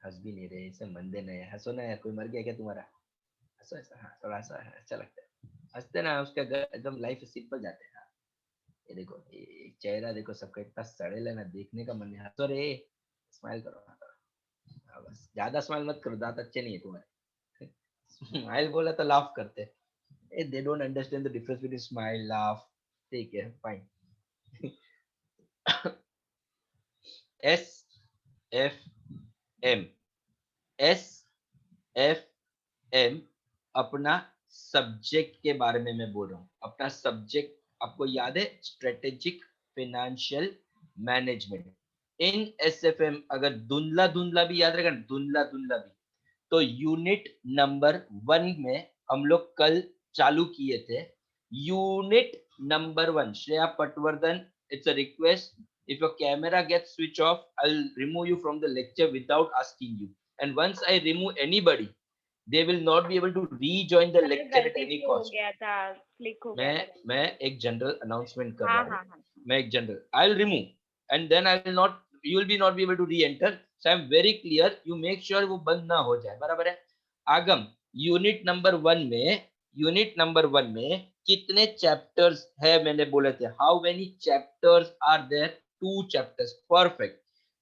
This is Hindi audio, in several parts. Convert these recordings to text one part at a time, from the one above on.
हंस भी नहीं रहे, इसे मंदे नहीं, हंसो ना यार, कोई मर गया क्या तुम्हारा? हंसो ऐसा, हाँ थोड़ा सा अच्छा लगता है, हंसते ना, उसका एकदम लाइफ सिंपल जाते हैं। हाँ, ये देखो, ये चेहरा देखो सबका इतना सड़ेला ना, देखने का मन नहीं, हंसो रे, स्माइल करो, हाँ करो। हाँ, बस ज्यादा स्माइल मत करो, दांत अच्छे नहीं है तुम्हारे। स्माइल बोला तो लाफ करते हैं, they don't understand the difference between smile laugh. ठीक है fine. S F M, S F M अपना सब्जेक्ट के बारे में मैं बोल रहा हूँ। अपना सब्जेक्ट आपको याद है, स्ट्रेटेजिक फाइनेंशियल मैनेजमेंट। इन एसएफएम अगर धुंधला धुंधला भी याद रहेगा, धुंधला धुंधला भी, तो यूनिट नंबर 1 में हम लोग कल चालू किए थे। Unit number 1, Shreya Patwardhan, it's a request, if your camera gets switch off, I'll remove you from the lecture without asking you, and once I remove anybody, they will not be able to rejoin the lecture at गलती any से हो cost. गया था, क्लिक हो गया था गलती मैं से। एक जनरल अनाउंसमेंट कर हाँ रहा हूँ, हाँ हाँ। मैं एक general, I will remove and then I will not, you will be not be able to reenter, so I am very clear, you make sure वो बंद ना हो जाए, बराबर है। आगम, यूनिट नंबर 1 में, यूनिट नंबर 1 में कितने चैप्टर्स है मैंने बोले थे, how many chapters are there, 2 chapters, perfect.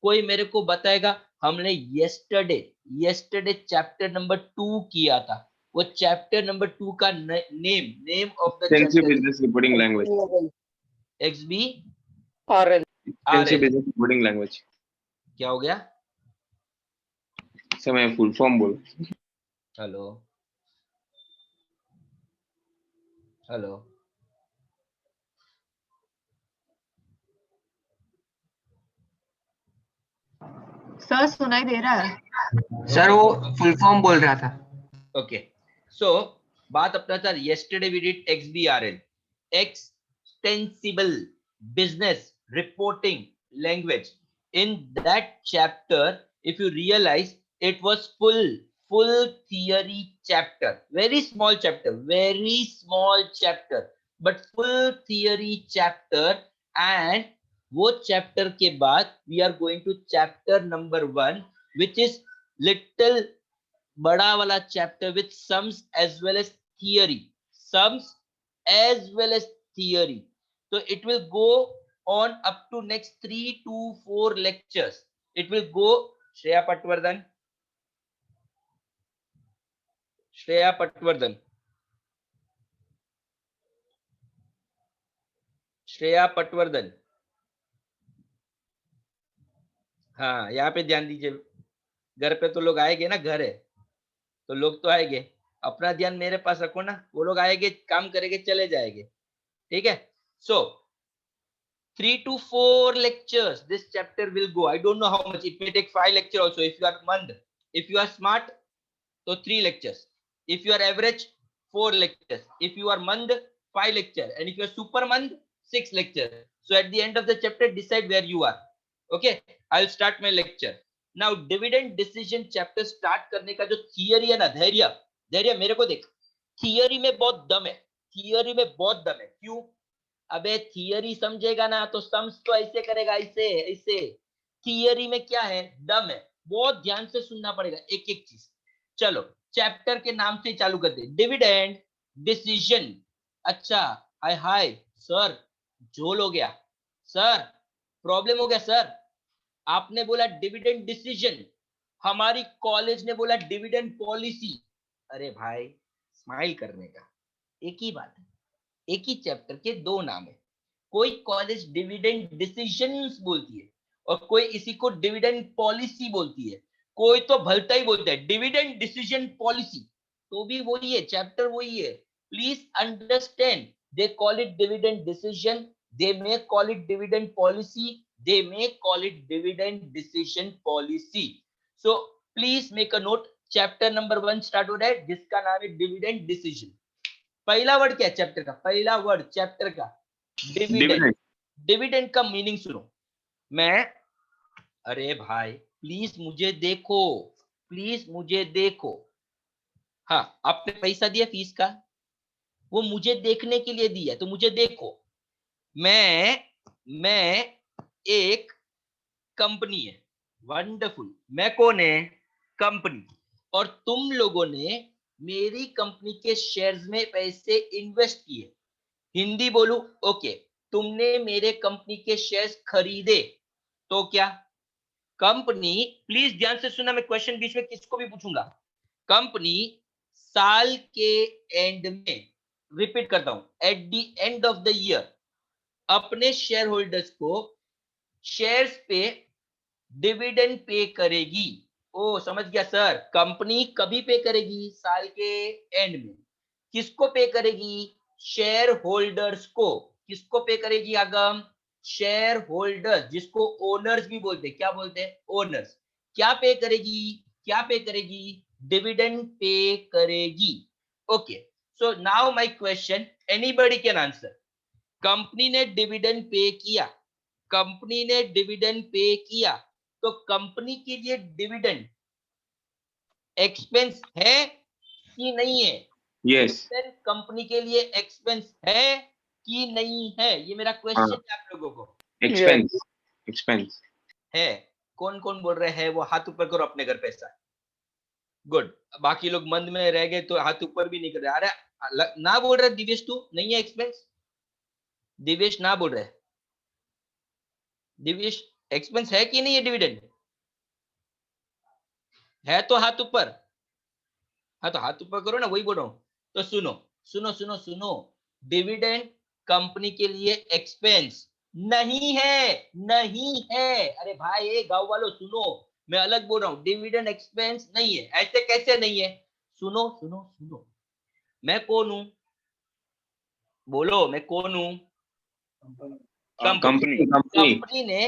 कोई मेरे को बताएगा, हमने यस्टरडे चैप्टर नंबर 2 किया था, वो चैप्टर नंबर 2 का name of the Extensive chapter business reporting language. XB RL. Extensive RL। business reporting language. क्या हो गया? सर मैं फुल फॉर्म बोल। हेलो हेलो, सर सुनाई दे रहा है? सर वो फुल फॉर्म बोल रहा था। ओके, सो बात अपना था, yesterday we did XBRL, extensible business reporting language. In that chapter, if you realize, it was full theory chapter, very small chapter, but full theory chapter. And वो चैप्टर के बाद we are going to chapter number 1, which is little बड़ा वाला chapter with sums as well as theory, sums as well as theory. तो it will go on up to next 3 to 4 lectures, it will go. Shreya Patwardhan, Shreya Patwardhan, Shreya Patwardhan, हाँ यहाँ पे ध्यान दीजिए, घर पे तो लोग आएंगे ना, घर है तो लोग तो आएंगे, अपना ध्यान मेरे पास रखो ना, वो लोग आएंगे, काम करेंगे, चले जाएंगे, ठीक है। सो 3 to 4 lectures this chapter will go, I don't know how much, it may take 5 lecture also if you are mand, if you are smart, so 3 lectures, if you are average 4 lectures, if you are mand 5 lecture, and if you are super mand 6 lecture. So at the end of the chapter decide where you are. Okay, I'll start my lecture now. Dividend decision chapter start करने का जो थियरी है ना, धैर्य धैर्य, मेरे को देख, थियरी में बहुत दम है, थियरी में बहुत दम है। क्यों? अबे थियरी समझेगा ना तो सम्स तो ऐसे करेगा, ऐसे ऐसे। थियरी में क्या है, दम है, बहुत ध्यान से सुनना पड़ेगा एक एक चीज। चलो चैप्टर के नाम से चालू करते, डिविडेंड डिसीजन। अच्छा, हाय हाय सर, झोल हो गया सर, प्रॉब्लम हो गया सर, आपने बोला डिविडेंड डिसीजन, हमारी कॉलेज ने बोला डिविडेंड पॉलिसी। अरे भाई, स्माइल करने का, एक ही बात है, एक ही चैप्टर के 2 नाम है। कोई कॉलेज डिविडेंड डिसीजंस बोलती है और कोई इसी को डिविडेंड पॉलिसी बोलती है, कोई तो भलता ही बोलता है डिविडेंड डिसीजन पॉलिसी, तो भी वही है, चैप्टर वही है। Please understand, they call it dividend decision, they may call it dividend policy, they may call it dividend decision policy. So please make a note, chapter number 1 start हो रहा है जिसका नाम है डिविडेंड डिसीजन। पहला वर्ड क्या है चैप्टर का, पहला वर्ड चैप्टर का डिविडेंड। डिविडेंड का मीनिंग सुनो। मैं, अरे भाई प्लीज मुझे देखो, प्लीज मुझे देखो, हाँ आपने पैसा दिया फीस का, वो मुझे देखने के लिए दिया, तो मुझे देखो। मैं एक कंपनी है, वंडरफुल। मैं कौन है? कंपनी, और तुम लोगों ने मेरी कंपनी के शेयर्स में पैसे इन्वेस्ट किए। हिंदी बोलूं? ओके, तुमने मेरे कंपनी के शेयर्स खरीदे तो क्या? कंपनी, प्लीज ध्यान से सुनना, मैं क्वेश्चन बीच में किसको भी पूछूंगा। कंपनी साल के एंड में, रिपीट करता हूं, at the end of the year अपने शेयर होल्डर्स को शेयर्स पे डिविडेंड पे करेगी। ओ समझ गया सर, कंपनी कभी पे करेगी? साल के एंड में। किसको पे करेगी? शेयर होल्डर्स को। किसको पे करेगी आगम? शेयर होल्डर्स, जिसको ओनर्स भी बोलते हैं। क्या बोलते हैं? ओनर्स। क्या पे करेगी? क्या पे करेगी? डिविडेंड पे करेगी। Okay, so now my question, anybody can answer. Company ने डिविडेंड पे किया, कंपनी ने डिविडेंड पे किया, तो कंपनी के लिए डिविडेंड एक्सपेंस है कि नहीं है? यस। डिविडेंड कंपनी के लिए एक्सपेंस है कि नहीं है? ये मेरा क्वेश्चन है आप लोगों को। एक्सपेंस, एक्सपेंस है। कौन कौन बोल रहे हैं वो हाथ ऊपर करो अपने घर पे। ऐसा गुड, बाकी लोग मंद में रह गए तो हाथ ऊपर भी नहीं कर रहे। अरे ना बोल रहे दिवेश, तू नहीं है एक्सपेंस? दिवेश ना बोल रहे। दिवेश, एक्सपेंस है कि नहीं है डिविडेंड? है तो हाथ ऊपर। हाँ तो हाथ ऊपर करो ना, वही बोल रहा हूं। तो सुनो सुनो सुनो सुनो, डिविडेंड कंपनी के लिए एक्सपेंस नहीं है, नहीं है। अरे भाई गांव वालों सुनो, मैं अलग बोल रहा हूँ, डिविडेंड एक्सपेंस नहीं है। ऐसे कैसे नहीं है? सुनो सुनो सुनो, मैं कौन हूं? बोलो, मैं कौन हूं? कंपनी, कंपनी कंपनी ने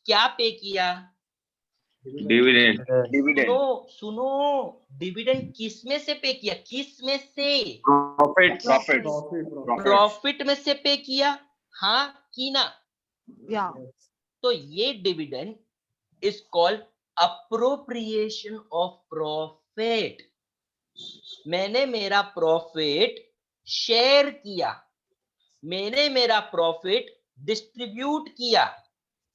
क्या पे किया? डिविडेंड, डिविडेंड सुनो सुनो, डिविडेंड किस में से पे किया? किस में से? प्रॉफिट, प्रॉफिट, प्रॉफिट में से पे किया, हाँ कि ना? या तो ये dividend is called appropriation of profit. मैंने मेरा प्रॉफिट शेयर किया, मैंने मेरा प्रॉफिट डिस्ट्रीब्यूट किया।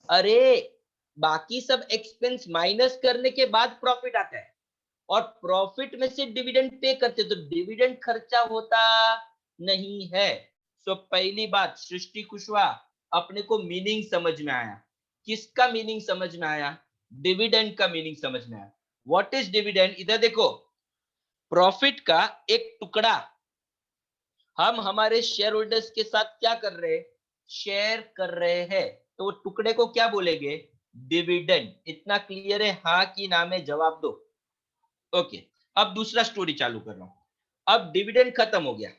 अरे बाकी सब एक्सपेंस माइनस करने के बाद प्रॉफिट आता है, और प्रॉफिट में से डिविडेंड पे करते, तो डिविडेंड खर्चा होता नहीं है। सो पहली बात, सृष्टि कुशवाहा, अपने को मीनिंग समझ में आया। किसका मीनिंग समझ में आया? डिविडेंड का मीनिंग समझ में आया। What is dividend? इधर देखो, प्रॉफिट का एक टुकड़ा हम हमारे शेयर होल्डर्स के साथ क्या कर रहे हैं? शेयर कर रहे हैं। तो टुकड़े को क्या बोलेंगे? डिविडेंड। इतना क्लियर है? हाँ कि ना में जवाब दो। ओके, अब दूसरा स्टोरी चालू कर रहा हूं। अब डिविडेंड खत्म हो गया,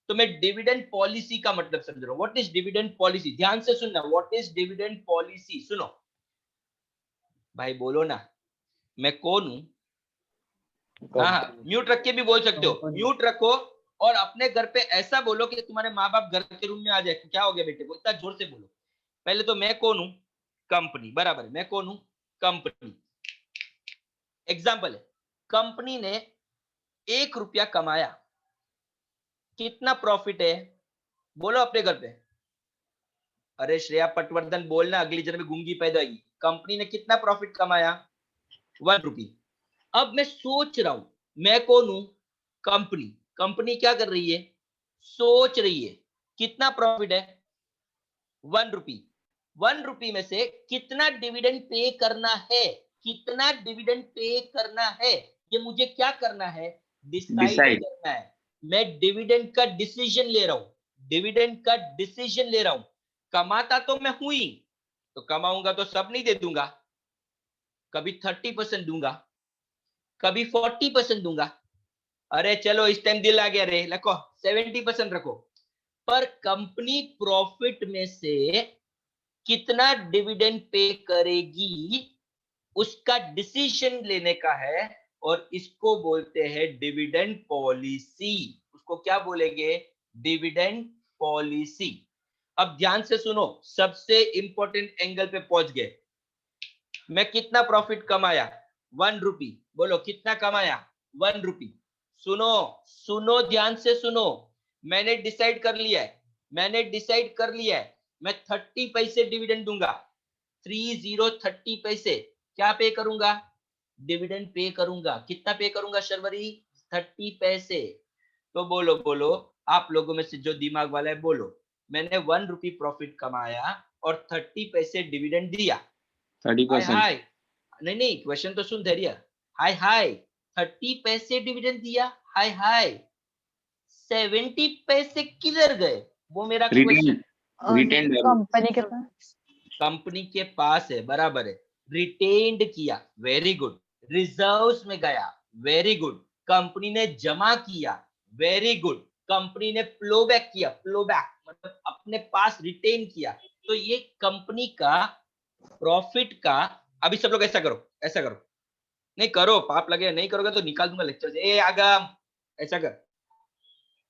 तो मैं डिविडेंड पॉलिसी का मतलब समझ रहा हूं। What is dividend policy? ध्यान से सुनना, व्हाट इज डिविडेंड पॉलिसी? सुनो भाई, बोलो ना, मैं कौन हूं? हाँ, म्यूट रख के भी बोल सकते हो, म्यूट रखो और अपने घर पे ऐसा बोलो कि तुम्हारे माँ बाप घर के रूम में आ जाए। क्या हो गया बेटे को? इतना जोर से बोलो। पहले तो मैं कौन हूं? कंपनी। बराबर, मैं कौन हूं? कंपनी। एग्जाम्पल है, कंपनी ने 1 रुपया कमाया, कितना प्रॉफिट है? बोलो अपने घर पे। अरे श्रेया पटवर्धन बोलना, अगली जन्म में गूंगी पैदा होगी। कंपनी ने कितना प्रॉफिट कमाया? 1 रुपी। अब मैं सोच रहा हूं, मैं कौन हूं? कंपनी। कंपनी क्या कर रही है? सोच रही है कितना प्रॉफिट है? 1 रुपी। 1 रुपी में से कितना डिविडेंड पे करना है? कितना डिविडेंड पे करना है, ये मुझे क्या करना है? डिसाइड डिसाइड, करना है। मैं डिविडेंड का डिसीजन ले रहा हूं, डिविडेंड का डिसीजन ले रहा हूं। कमाता तो मैं हूं ही, तो कमाऊंगा तो सब नहीं दे दूंगा। कभी 30% दूंगा, कभी 40% दूंगा। अरे चलो इस टाइम दिल आ गया रे, रखो 70% रखो। पर कंपनी प्रॉफिट में से कितना डिविडेंड पे करेगी, उसका डिसीजन लेने का है, और इसको बोलते हैं डिविडेंड पॉलिसी। उसको क्या बोलेंगे? Dividend policy. अब ध्यान से सुनो, सबसे इंपॉर्टेंट एंगल पे पहुंच गए। मैं कितना प्रॉफिट कमाया? 1 रुपी। बोलो कितना कमाया? 1 रुपी। सुनो सुनो, ध्यान से सुनो, मैंने डिसाइड कर लिया है, मैंने डिसाइड कर लिया है, मैं 30 पैसे डिविडेंड दूंगा। 30 पैसे क्या पे करूंगा? डिविडेंड पे करूंगा। कितना पे करूंगा शर्वरी? 30 पैसे। तो बोलो बोलो, आप लोगों में से जो दिमाग वाला है बोलो, मैंने 1 रुपी प्रॉफिट कमाया और 30 पैसे डिविडेंड दिया। 30%. हाय, नहीं नहीं, क्वेश्चन तो सुन धैर्य। हाय हाय, 30 पैसे डिविडेंड दिया। हाय हाय, 70 पैसे किधर गए? वो मेरा क्वेश्चन। Retained. कंपनी के पास कंपनी के पास है, बराबर है। रिटेन्ड किया, वेरी गुड। रिजर्व्स में गया, वेरी गुड। कंपनी ने जमा किया, वेरी गुड। कंपनी ने फ्लो बैक किया, फ्लो बैक मतलब अपने पास रिटेन किया। तो ये कंपनी का प्रॉफिट का, अभी सब लोग ऐसा करो, ऐसा करो, नहीं करो, पाप लगे, नहीं करोगे तो निकाल दूंगा लेक्चर से। ए आगम, ऐसा कर,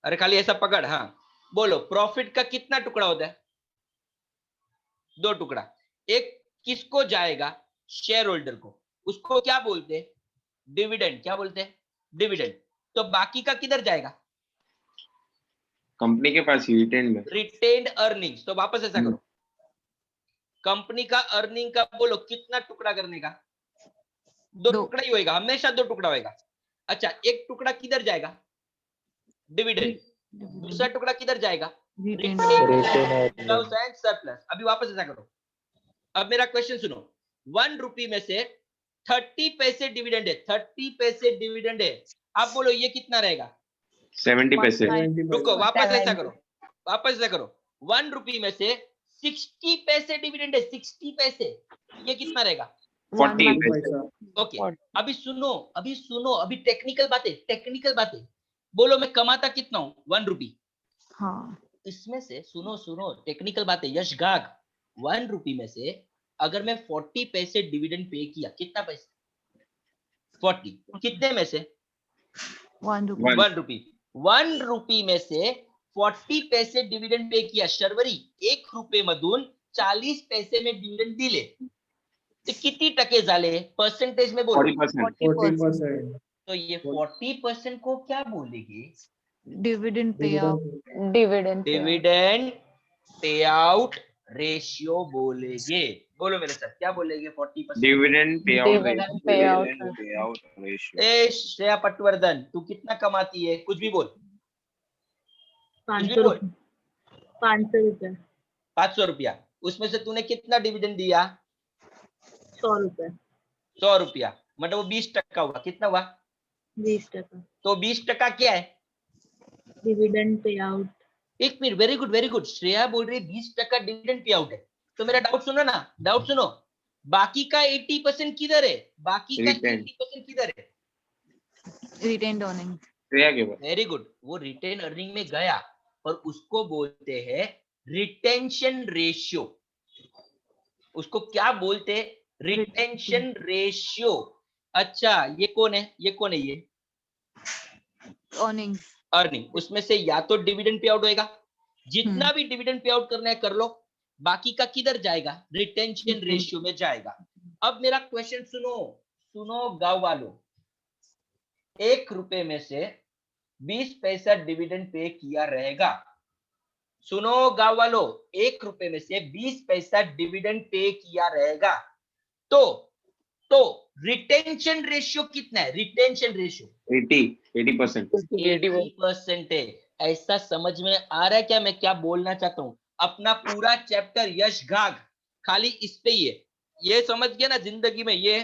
अरे खाली ऐसा पकड़। हाँ बोलो, प्रॉफिट का कितना टुकड़ा होता है? 2 टुकड़ा। एक किसको जाएगा? शेयर होल्डर को। उसको क्या बोलते हैं? डिविडेंड। क्या बोलते हैं? डिविडेंड। तो बाकी का किधर जाएगा? कंपनी के पास ही retained. Retained earnings. तो वापस ऐसा करो, कंपनी का अर्निंग का बोलो कितना टुकड़ा करने का? 2 टुकड़ा ही होएगा, हमेशा 2 टुकड़ा होएगा। अच्छा, एक टुकड़ा किधर जाएगा? डिविडेंड। दूसरा टुकड़ा किधर जाएगा? Retain surplus. अभी वापस ऐसा करो। अब मेरा क्वेश्चन सुनो, 1 रुपी में से 30 पैसे डिविडेंड है, 30 पैसे डिविडेंड है। आप बोलो ये कितना रहेगा? 70 पैसे. रुको, वापस ऐसा करो, वापस ऐसा करो। 1 रुपी में से 60 पैसे डिविडेंड है, 60 पैसे। ये कितना रहेगा? 40 पैसे. ओके, अभी सुनो, अभी सुनो, अभी टेक्निकल बातें, टेक्निकल बातें। बोलो मैं कमाता कितना हूँ? 1 रुपी। हाँ इसमें से सुनो सुनो, टेक्निकल बातें, यश गाग। 1 रुपी में से अगर मैं 40 पैसे डिविडेंड पे किया, कितना पैसे? 40। कितने में से? 1 रुपी 1. 1 रुपी। 1 रुपी में से 40 पैसे डिविडेंड पे किया शर्वरी, 1 रुपये मधून 40 पैसे में डिविडेंड दिले, ते किती टक्के झाले? पर्सेंटेज में बोलो। 40%. 40% तो ये 40% को क्या बोलेंगे? Dividend pay out dividend pay out ratio बोलेंगे। बोलो मेरे साथ, क्या बोलेंगे? 40%। Dividend payout Dividend ratio. payout ratio. ए श्रेया पटवर्धन, तू कितना कमाती है? कुछ भी बोल, कुछ भी बोल। 500 रुपए 500 रुपया। उसमें से तूने कितना डिविडेंड दिया? 100 रुपए 100 रुपया, मतलब वो 20% हुआ। कितना हुआ? 20% तो 20% क्या है? Dividend pay out. एक minute, very good very good. Shreya बोल रही है 20% डिविडेंड पे आउट है। तो मेरा डाउट सुनो ना, डाउट सुनो। बाकी का 80% किधर है? बाकी का Retained. 80% किधर है? रिटेन्ड अर्निंग श्रेया के पास. Very good. वो रिटेन अर्निंग में गया और उसको बोलते हैं रिटेंशन रेशियो। उसको क्या बोलते हैं? Retention ratio. अच्छा, ये कौन है? ये कौन है? ये अर्निंग अर्निंग। उसमें से या तो डिविडेंड पे आउट होएगा, जितना भी डिविडेंड पे आउट करना है कर लो, बाकी का किधर जाएगा? रिटेंशन रेशियो में जाएगा। अब मेरा क्वेश्चन सुनो, सुनो गांव वालों, 1 रुपए में से 20 पैसा डिविडेंड पे किया रहेगा। सुनो गांव वालों, 1 रुपए में से 20 पैसा डिविडेंड पे किया रहेगा। तो रिटेंशन रेशियो कितना है? Retention ratio 80%. 80% है। ऐसा समझ में आ रहा है क्या मैं क्या बोलना चाहता हूँ? अपना पूरा चैप्टर यश घाघ खाली इस पे ही है। ये समझ गया ना, जिंदगी में ये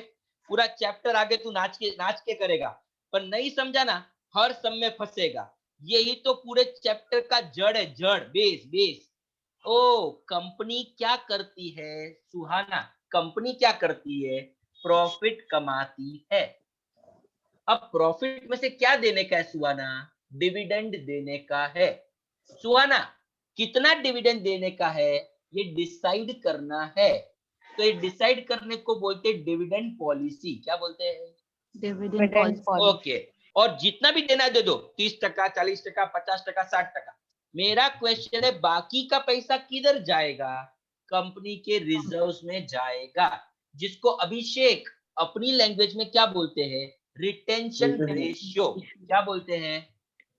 पूरा चैप्टर आगे तू नाच के करेगा, पर नहीं समझा ना, हर सम में फंसेगा। यही तो पूरे चैप्टर का जड़ है, जड़, बेस बेस। ओ, कंपनी क्या करती है सुहाना? कंपनी क्या करती है? प्रॉफिट कमाती है। अब प्रॉफिट में से क्या देने का है सुहाना? डिविडेंड देने का है। सुहाना, कितना डिविडेंड देने का है ये डिसाइड करना है। तो ये डिसाइड करने को बोलते हैं डिविडेंड पॉलिसी। क्या बोलते हैं? Dividend okay. और जितना भी देना दे दो, 30%, 40%, 50%, 60%। मेरा क्वेश्चन है बाकी का पैसा किधर जाएगा? कंपनी के रिजर्व्स में जाएगा, जिसको अभिषेक अपनी लैंग्वेज में क्या बोलते हैं? Retention ratio. क्या बोलते हैं?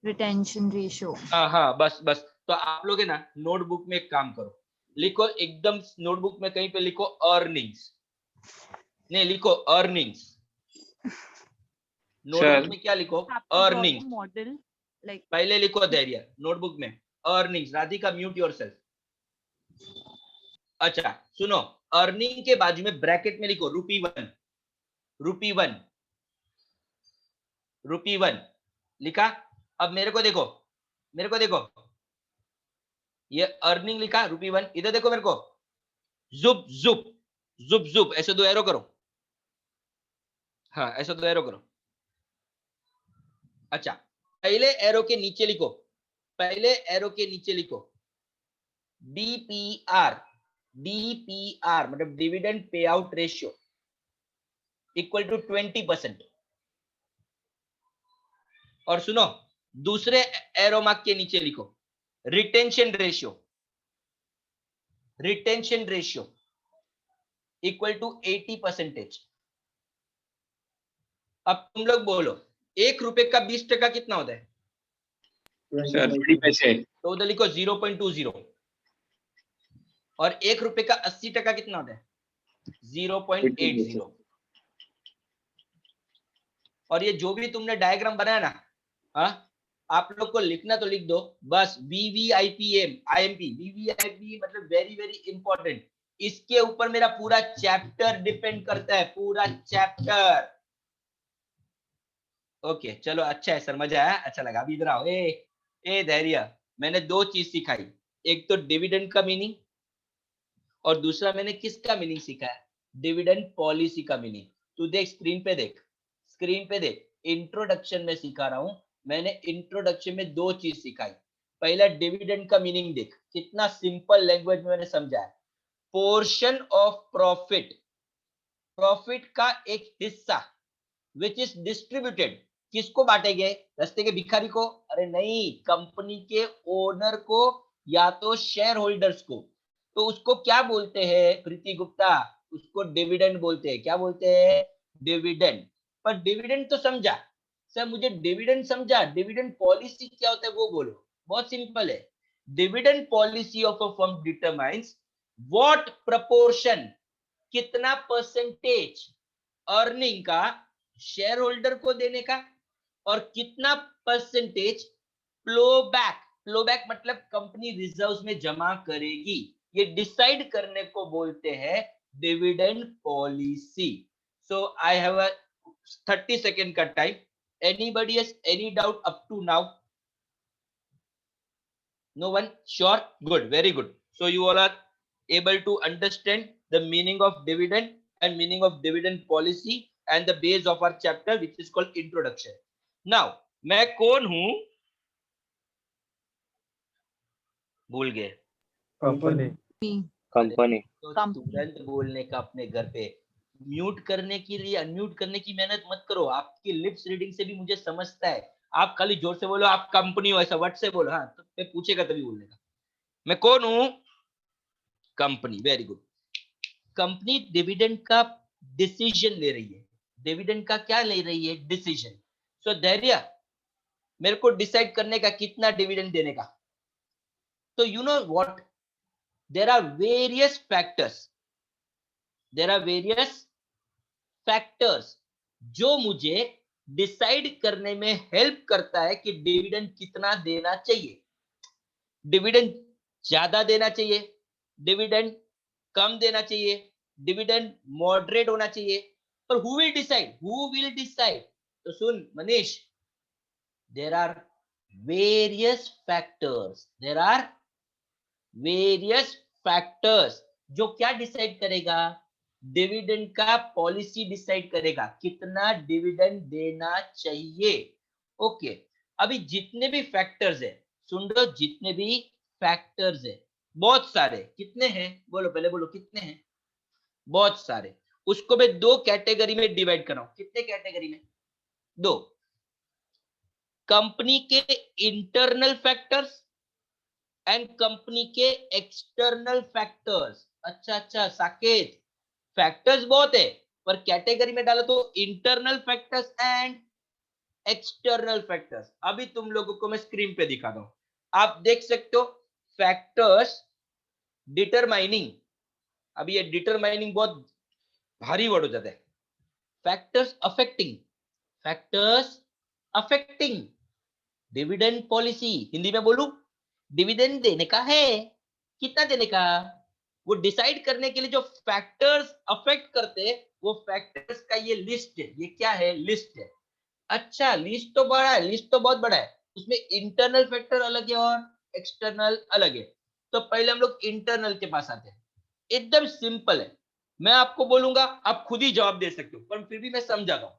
Retention ratio. हाँ बस बस। तो आप लोग है ना, नोटबुक में एक काम करो, लिखो एकदम नोटबुक में कहीं पे लिखो अर्निंग्स, नहीं लिखो अर्निंग्स। नोटबुक में क्या लिखो? अर्निंग। मॉडल लाइक पहले लिखो धैर्य नोटबुक में अर्निंग्स। Radhika mute yourself. अच्छा सुनो, अर्निंग के बाजू में ब्रैकेट में लिखो ₹1, ₹1, ₹1 लिखा। अब मेरे को देखो, मेरे को देखो, ये अर्निंग लिखा ₹1। इधर देखो मेरे को, जुप जुप जुप जुप, ऐसे 2 एरो करो। हाँ ऐसे 2 एरो करो। अच्छा पहले एरो के नीचे लिखो, पहले एरो के नीचे लिखो DPR, DPR मतलब dividend pay out ratio equal to 20%। और सुनो, दूसरे एरो मार्क के नीचे लिखो retention ratio, retention ratio equal to 80%। अब तुम लोग बोलो, ₹1 का 20% कितना होता है? सर 20 पैसे। तो उधर लिखो 0.20। और ₹1 का 80% कितना होता है? 0.80। और ये जो भी तुमने डायग्राम बनाया ना, हाँ आप लोग को लिखना तो लिख दो बस। VVIPM IMP, VVIP मतलब वेरी वेरी इंपॉर्टेंट। इसके ऊपर मेरा पूरा चैप्टर डिपेंड करता है, पूरा चैप्टर। ओके चलो, अच्छा है सर, मजा आया, अच्छा लगा। अभी इधर आओ। ए धैर्य, मैंने 2 चीज सिखाई। एक तो डिविडेंड का मीनिंग, और दूसरा मैंने किसका मीनिंग सिखाया? डिविडेंड पॉलिसी का मीनिंग। तू देख स्क्रीन पे, देख स्क्रीन पे देख। इंट्रोडक्शन में सिखा रहा हूं। मैंने इंट्रोडक्शन में 2 चीज सिखाई। पहला डिविडेंड का मीनिंग देख, कितना सिंपल लैंग्वेज में मैंने समझाया। पोर्शन ऑफ प्रॉफिट, प्रॉफिट का एक हिस्सा विच इज डिस्ट्रीब्यूटेड। किसको बांटेंगे? रास्ते के भिखारी को? अरे नहीं, कंपनी के ओनर को या तो शेयर होल्डर्स को। तो उसको क्या बोलते हैं प्रीति गुप्ता? उसको डिविडेंड बोलते हैं। क्या बोलते हैं? डिविडेंड। पर डिविडेंड तो समझा सर, मुझे डिविडेंड समझा, डिविडेंड पॉलिसी क्या होता है वो बोलो। बहुत सिंपल है। Dividend policy of a firm determines what proportion, कितना परसेंटेज अर्निंग का शेयर होल्डर को देने का, और कितना percentage flow back, flow back मतलब कंपनी रिजर्व्स में जमा करेगी, ये डिसाइड करने को बोलते हैं dividend policy. So I have a 30 second का time. Anybody has any doubt up to now? No one? Sure? Good, very good. So you all are able to understand the meaning of dividend and meaning of dividend policy and the base of our chapter which is called introduction. Now, मैं कौन हूं? भूल गए। कंपनी। कंपनी। तो Company. तुरंत बोलने का अपने घर पे। म्यूट करने के लिए अनम्यूट करने की मेहनत मत करो। आपकी लिप्स रीडिंग से भी मुझे समझता है। आप खाली जोर से बोलो आप कंपनी हो, ऐसा वर्ड से बोलो। हाँ तो मैं पूछेगा तभी बोलने का। मैं कौन हूं? Company. Very good. Company dividend का डिसीजन ले रही है। डिविडेंड का क्या ले रही है? डिसीजन। सो धैर्य, मेरे को डिसाइड करने का कितना डिविडेंड देने का। तो you know what, there are various factors, there are various factors जो मुझे डिसाइड करने में हेल्प करता है कि डिविडेंड कितना देना चाहिए। डिविडेंड ज्यादा देना चाहिए, डिविडेंड कम देना चाहिए, डिविडेंड मॉडरेट होना चाहिए। पर who will decide? Who will decide? तो सुन Manish, there are various factors, there are various factors जो क्या डिसाइड करेगा? डिविडेंड का पॉलिसी डिसाइड करेगा, कितना डिविडेंड देना चाहिए। ओके, अभी जितने भी फैक्टर्स है, सुन लो, जितने भी फैक्टर्स है, बहुत सारे। कितने हैं बोलो, पहले बोलो कितने हैं? बहुत सारे। उसको मैं 2 कैटेगरी में डिवाइड कर रहा हूं। कितने कैटेगरी में? 2। कंपनी के इंटरनल फैक्टर्स एंड कंपनी के एक्सटर्नल फैक्टर्स। अच्छा साकेत, फैक्टर्स बहुत है पर कैटेगरी में डालो तो internal factors and external factors. अभी तुम लोगों को मैं स्क्रीन पे दिखा दूं, आप देख सकते हो फैक्टर्स डिटरमाइनिंग। अभी ये डिटरमाइनिंग बहुत भारी वर्ड हो जाता है। Factors affecting, factors affecting dividend policy. Hindi में बोलूं, डिविडेंड देने का है, कितना देने का, वो डिसाइड करने के लिए जो फैक्टर्स अफेक्ट करते हैं, वो फैक्टर्स का ये लिस्ट है। ये क्या है? लिस्ट है। अच्छा, लिस्ट तो बड़ा है, लिस्ट तो बहुत बड़ा है। उसमें इंटरनल फैक्टर अलग है और एक्सटर्नल अलग है। तो पहले हम लोग इंटरनल के पास आते हैं। एकदम सिंपल है, मैं आपको बोलूंगा, आप खुद ही जवाब दे सकते हो, पर फिर भी मैं समझाता हूं।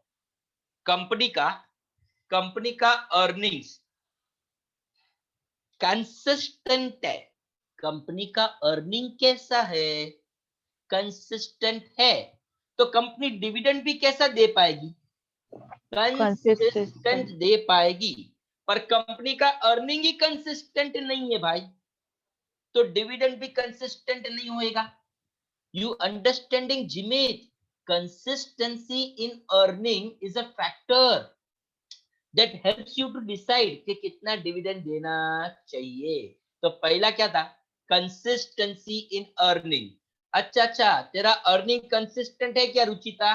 कंपनी का अर्निंग्स कंसिस्टेंट है। कंपनी का अर्निंग कैसा है? कंसिस्टेंट है। तो कंपनी डिविडेंड भी कैसा दे पाएगी? कंसिस्टेंट दे पाएगी। पर कंपनी का अर्निंग ही कंसिस्टेंट नहीं है भाई, तो डिविडेंड भी कंसिस्टेंट नहीं होएगा। You understanding Jimit? Consistency in earning is a factor that helps you to decide कि कितना डिविडेंड देना चाहिए। तो पहला क्या था? Consistency in earning. अच्छा, तेरा अर्निंग कंसिस्टेंट है क्या रुचिता?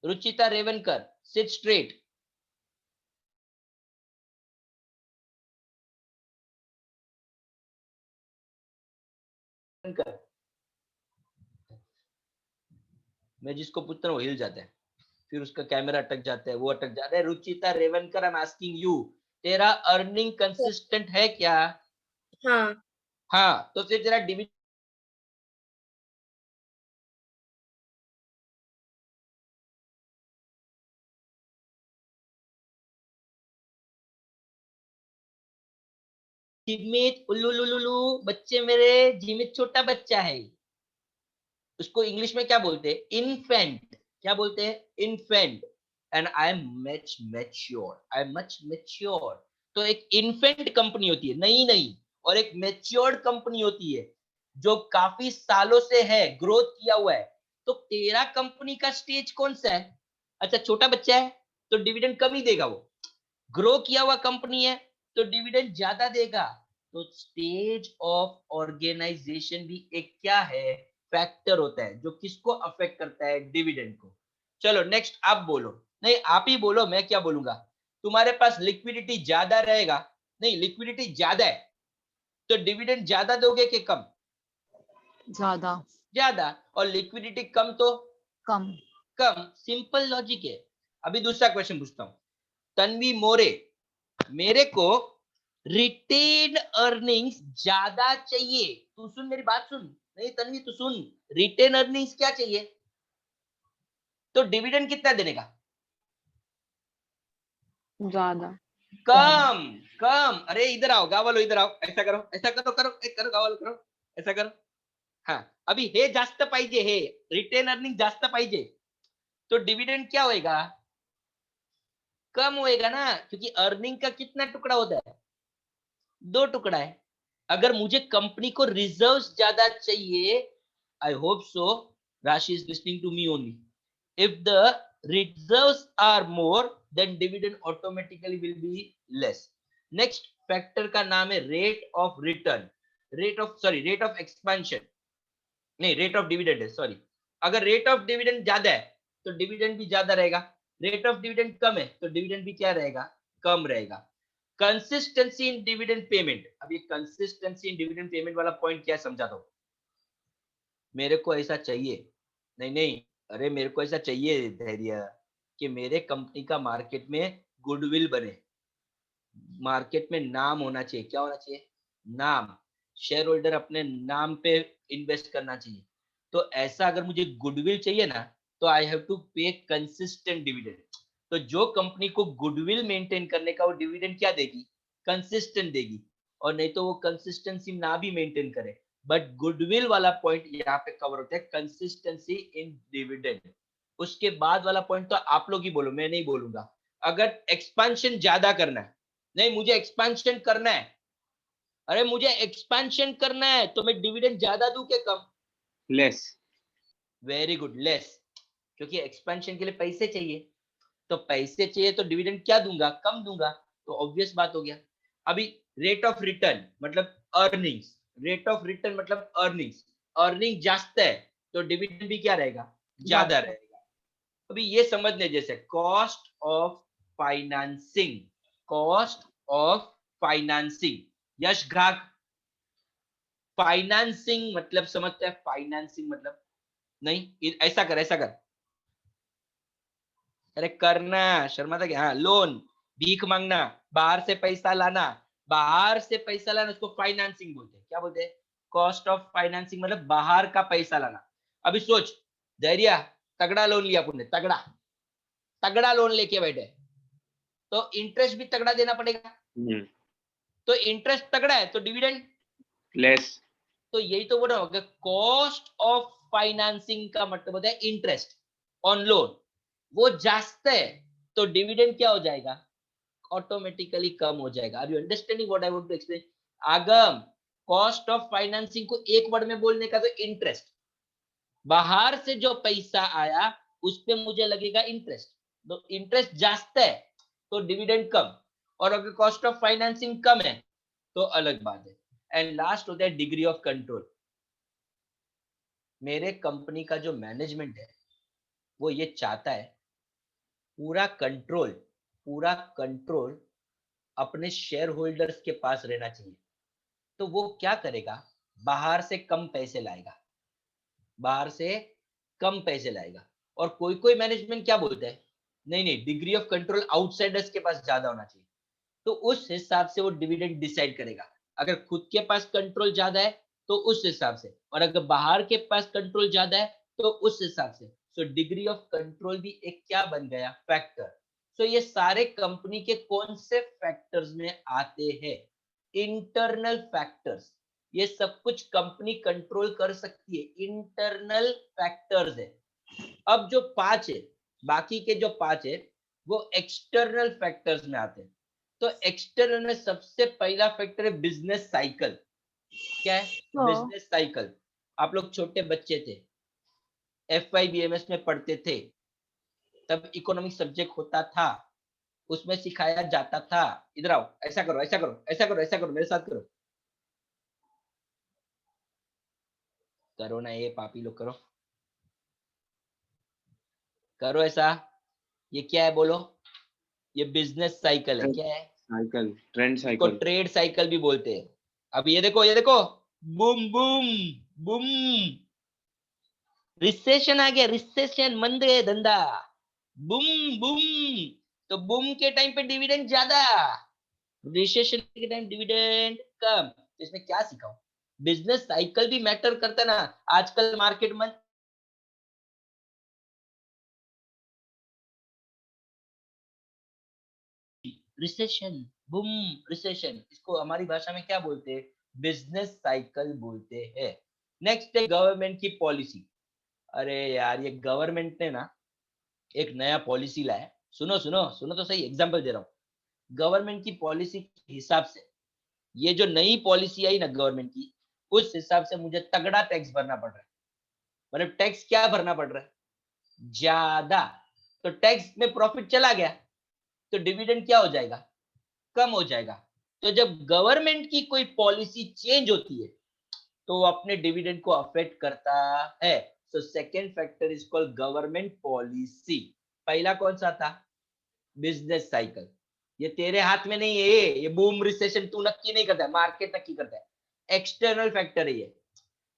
Ruchita Revankar, sit straight. मैं जिसको पूछता हूँ वो हिल जाता है, फिर उसका कैमरा अटक जाता है, वो अटक जाता है। Ruchita Revankar, I am asking you, तेरा अर्निंग कंसिस्टेंट है क्या? हाँ। हाँ, तो फिर तेरा डिविडेंड जिमित उल्लू बच्चे मेरे, जिमित छोटा बच्चा है। उसको इंग्लिश में क्या बोलते हैं? इन्फेंट। क्या बोलते हैं? Infant. And I am much mature, I am much mature. तो एक इन्फेंट कंपनी होती है, नई नई, और एक मैच्योर्ड कंपनी होती है जो काफी सालों से है, ग्रोथ किया हुआ है। तो तेरा कंपनी का स्टेज कौन सा है? अच्छा, छोटा बच्चा है तो डिविडेंड कम ही देगा। वो ग्रो किया हुआ कंपनी है तो डिविडेंड ज्यादा देगा। तो स्टेज ऑफ ऑर्गेनाइजेशन भी एक क्या है? फैक्टर होता है जो किसको अफेक्ट करता है? डिविडेंड को। चलो नेक्स्ट आप बोलो। नहीं, आप ही बोलो, मैं क्या बोलूंगा। तुम्हारे पास लिक्विडिटी ज्यादा रहेगा, नहीं लिक्विडिटी ज्यादा है तो डिविडेंड ज्यादा दोगे कि कम? ज्यादा। ज्यादा। और लिक्विडिटी कम तो कम। कम। सिंपल लॉजिक है। अभी दूसरा क्वेश्चन पूछता हूं। तन्वी मोरे, मेरे को रिटेन अर्निंग्स ज्यादा चाहिए। तू सुन, मेरी बात सुन। नहीं तन्वी, तू सुन। रिटेन अर्निंग्स क्या चाहिए? तो डिविडेंड कितना देने का? ज्यादा। कम। कम। अरे इधर आओ गाँव वालों, इधर आओ। ऐसा करो, ऐसा करो, करो गाँव वालों, करो ऐसा करो। हाँ, अभी हे जास्त पाहिजे, हे रिटेन अर्निंग जास्त पाहिजे, तो डिविडेंड क्या होएगा? कम होएगा ना, क्योंकि अर्निंग का कितना टुकड़ा होता है? 2 टुकड़ा है। अगर मुझे कंपनी को रिजर्व्स ज्यादा चाहिए, आई hope so Rashi is listening to me only, if the reserves are more then dividend automatically will be less. next factor का नाम है rate of return, rate of expansion, नहीं रेट ऑफ डिविडेंड है, सॉरी। अगर रेट ऑफ डिविडेंड ज्यादा है तो डिविडेंड भी ज्यादा रहेगा, रेट ऑफ डिविडेंड कम है तो डिविडेंड भी क्या रहेगा? कम रहेगा। Consistency in dividend payment. अब ये कंसिस्टेंसी इन डिविडेंड पेमेंट वाला पॉइंट क्या समझा दो। मेरे को ऐसा चाहिए, नहीं, अरे मेरे को ऐसा चाहिए धैर्य कि मेरे कंपनी का मार्केट में गुडविल बने, मार्केट में नाम होना चाहिए। क्या होना चाहिए? नाम। शेयर होल्डर अपने नाम पे इन्वेस्ट करना चाहिए। तो ऐसा अगर मुझे गुडविल चाहिए ना, तो आई हैव टू पे कंसिस्टेंट डिविडेंड। तो जो कंपनी को गुडविल मेंटेन करने का, वो डिविडेंड क्या देगी? कंसिस्टेंट देगी। और नहीं तो वो कंसिस्टेंसी ना भी मेंटेन करे, बट गुडविल वाला पॉइंट यहाँ पे कवर होता है, कंसिस्टेंसी इन डिविडेंड। उसके बाद वाला पॉइंट तो आप लोग ही बोलो, मैं नहीं बोलूंगा। अगर एक्सपेंशन ज्यादा करना है, नहीं मुझे एक्सपेंशन करना है, अरे मुझे एक्सपेंशन करना है, तो मैं डिविडेंड ज्यादा दूं कि कम? लेस। Very good, less. क्योंकि एक्सपेंशन के लिए पैसे चाहिए, तो पैसे चाहिए तो डिविडेंड क्या दूंगा? कम दूंगा। तो ऑब्वियस बात हो गया। अभी रेट ऑफ रिटर्न मतलब अर्निंग्स, रेट ऑफ रिटर्न मतलब अर्निंग्स, अर्निंग जास्त है तो डिविडेंड भी क्या रहेगा? ज्यादा रहेगा। अभी ये समझने जैसे cost of financing, cost of financing. Yash Ghag, financing मतलब समझते हैं? फाइनेंसिंग मतलब नहीं, ऐसा कर, ऐसा कर, अरे करना, शर्मा था क्या? हाँ, लोन, भीख मांगना, बाहर से पैसा लाना, बाहर से पैसा लाना, उसको फाइनेंसिंग बोलते हैं। क्या बोलते हैं? कॉस्ट ऑफ फाइनेंसिंग मतलब बाहर का पैसा लाना। अभी सोच, धैर्य, तगड़ा लोन लिया पुण्य, तगड़ा तगड़ा लोन लेके बैठे, तो इंटरेस्ट भी तगड़ा देना पड़ेगा। तो इंटरेस्ट तगड़ा है तो डिविडेंड लेस। तो यही तो बोल रहा हूँ, कॉस्ट ऑफ फाइनेंसिंग का मतलब होता है इंटरेस्ट ऑन लोन, वो जास्त है तो डिविडेंड क्या हो जाएगा? ऑटोमेटिकली कम हो जाएगा। Are you understanding what I want to explain? Agam, cost of financing को एक वर्ड में बोलने का तो इंटरेस्ट, बाहर से जो पैसा आया उस पे मुझे लगेगा इंटरेस्ट, तो इंटरेस्ट जास्त है तो डिविडेंड कम, और अगर कॉस्ट ऑफ फाइनेंसिंग कम है तो अलग बात है। एंड लास्ट होता है डिग्री ऑफ कंट्रोल। मेरे कंपनी का जो मैनेजमेंट है वो ये चाहता है पूरा कंट्रोल अपने शेयर होल्डर्स के पास रहना चाहिए। तो वो क्या करेगा? बाहर से कम पैसे लाएगा, बाहर से कम पैसे लाएगा। और कोई कोई मैनेजमेंट क्या बोलता है, नहीं नहीं, डिग्री ऑफ कंट्रोल आउटसाइडर्स के पास ज्यादा होना चाहिए। तो उस हिसाब से वो डिविडेंड डिसाइड करेगा। अगर खुद के पास कंट्रोल ज्यादा है तो उस हिसाब से, और अगर बाहर के पास कंट्रोल ज्यादा है तो उस हिसाब से। सो डिग्री ऑफ कंट्रोल भी एक क्या बन गया? फैक्टर। सो ये सारे कंपनी के कौन से फैक्टर्स में आते हैं? Internal factors. ये सब कुछ कंपनी कंट्रोल कर सकती है, इंटरनल फैक्टर्स है। अब जो 5 है, बाकी के जो 5 है वो एक्सटर्नल फैक्टर्स में आते हैं। तो एक्सटर्नल में सबसे पहला फैक्टर है बिजनेस साइकिल। क्या है? Business cycle. आप लोग छोटे बच्चे थे, FYBMS में पढ़ते थे, तब इकोनॉमिक सब्जेक्ट होता था, उसमें सिखाया जाता था, इधर आओ, ऐसा करो, ऐसा करो, ऐसा करो, ऐसा करो, मेरे साथ करो, करो ना, ये पापी लोग करो, करो ऐसा। ये क्या है बोलो? ये बिजनेस साइकिल है। क्या है? साइकिल, ट्रेंड इसको साइकिल। ट्रेड साइकिल भी बोलते हैं। अब ये देखो, ये देखो, बूम बूम बूम, रिसेशन आ गया, रिसेशन, मंद है धंधा, बूम बूम। तो बूम के टाइम पे डिविडेंड ज्यादा, रिसेशन के टाइम डिविडेंड कम। तो इसमें क्या सीखा? बिजनेस साइकिल भी मैटर करता है ना। आजकल मार्केट में रिसेशन, बूम, रिसेशन, इसको हमारी भाषा में क्या बोलते हैं? बिजनेस साइकिल बोलते हैं। नेक्स्ट है गवर्नमेंट की पॉलिसी। अरे यार, ये गवर्नमेंट ने ना एक नया पॉलिसी लाया है। सुनो सुनो सुनो तो सही, एग्जांपल दे रहा हूँ। गवर्नमेंट की पॉलिसी के हिसाब से, ये जो नई पॉलिसी आई ना गवर्नमेंट की, उस हिसाब से मुझे तगड़ा टैक्स भरना पड़ रहा है। मतलब टैक्स क्या भरना पड़ रहा है? ज्यादा। तो टैक्स में प्रॉफिट चला गया तो डिविडेंड क्या हो जाएगा? कम हो जाएगा। तो जब गवर्नमेंट की कोई पॉलिसी चेंज होती है तो वो अपने डिविडेंड को अफेक्ट करता है। So second factor is called government policy. पहला कौन सा था? Business cycle. ये तेरे हाथ में नहीं है, ये बूम रिसेशन तू नक्की नहीं करता है, मार्केट नक्की करता है। एक्सटर्नल फैक्टर है ये,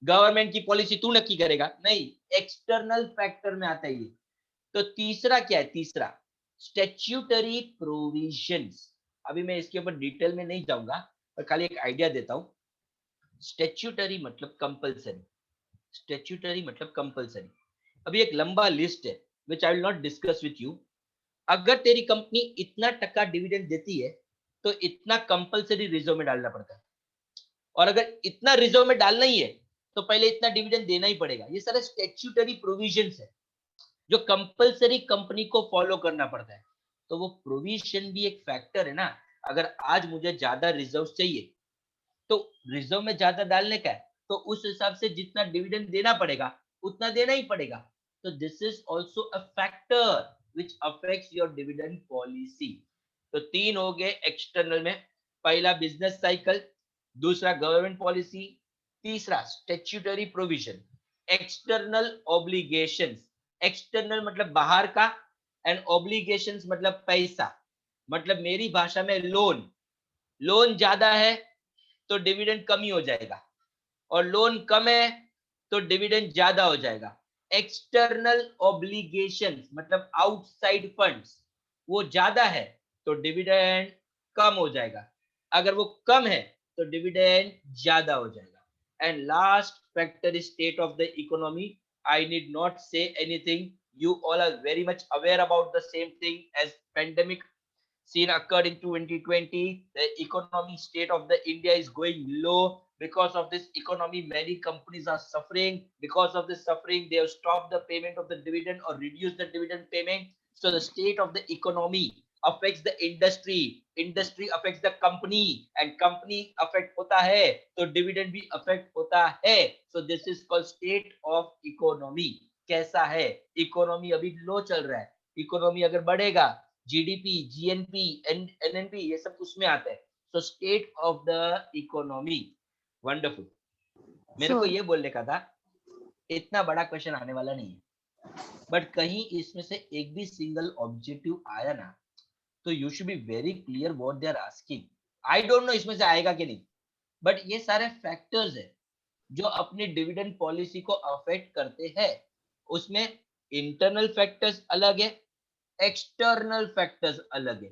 गवर्नमेंट की पॉलिसी तू नक्की करेगा नहीं, एक्सटर्नल फैक्टर में आता है ये। तो तीसरा क्या है? तीसरा स्टैट्यूटरी प्रोविजंस। अभी मैं इसके ऊपर डिटेल में नहीं जाऊंगा, पर खाली एक आइडिया देता हूं। स्टैट्यूटरी मतलब कंपलसरी, स्टैट्यूटरी मतलब कंपलसरी। अभी एक लंबा लिस्ट है which I will not discuss with you. अगर तेरी कंपनी इतना टका डिविडेंड देती है तो इतना कंपलसरी रिजर्व में डालना पड़ता है, और अगर इतना रिजर्व में डालना ही है तो पहले इतना डिविडेंड देना ही पड़ेगा। ये सारे स्टैट्यूटरी प्रोविजंस है जो कंपलसरी कंपनी को फॉलो करना पड़ता है। तो वो प्रोविजन भी एक फैक्टर है ना। अगर आज मुझे ज्यादा रिजर्व चाहिए तो रिजर्व में ज्यादा डालने का है, तो उस हिसाब से जितना डिविडेंड देना पड़ेगा उतना देना ही पड़ेगा। तो this is also a factor which affects your dividend policy. तो 3 हो गए एक्सटर्नल में। पहला बिजनेस साइकिल, दूसरा गवर्नमेंट पॉलिसी, तीसरा statutory provision. External obligations, external मतलब बाहर का, एंड ऑब्लिगेशंस मतलब पैसा, मतलब मेरी भाषा में लोन। लोन ज्यादा है तो डिविडेंड कम ही हो जाएगा, और लोन कम है तो डिविडेंड ज्यादा हो जाएगा। एक्सटर्नल ऑब्लिगेशंस मतलब आउटसाइड फंड्स, वो ज्यादा है तो डिविडेंड कम हो जाएगा, अगर वो कम है तो डिविडेंड ज्यादा हो जाएगा। And last factor is state of the economy. I need not say anything, you all are very much aware about the same thing as pandemic seen occurred in 2020. The economy state of the India is going low. Because of this economy, many companies are suffering. Because of this suffering, they have stopped the payment of the dividend or reduced the dividend payment. So the state of the economy affects the industry, industry affects the company, and company affect hota hai to dividend bhi affect hota hai. So this is called state of economy. कैसा है इकोनॉमी? अभी लो चल रहा है। इकोनॉमी अगर बढ़ेगा, जीडीपी, जीएनपी, एनएनपी, ये सब उसमें आता है। So state of the economy. Wonderful. मेरे को ये बोलने का था, इतना बड़ा क्वेश्चन आने वाला नहीं है, बट कहीं इसमें से एक भी सिंगल ऑब्जेक्टिव आया ना, तो you should be very clear what they are asking. I don't know इसमें से आएगा कि नहीं, बट ये सारे फैक्टर्स है जो अपनी डिविडेंड पॉलिसी को अफेक्ट करते हैं। उसमें इंटरनल फैक्टर्स अलग है, एक्सटर्नल फैक्टर्स अलग है,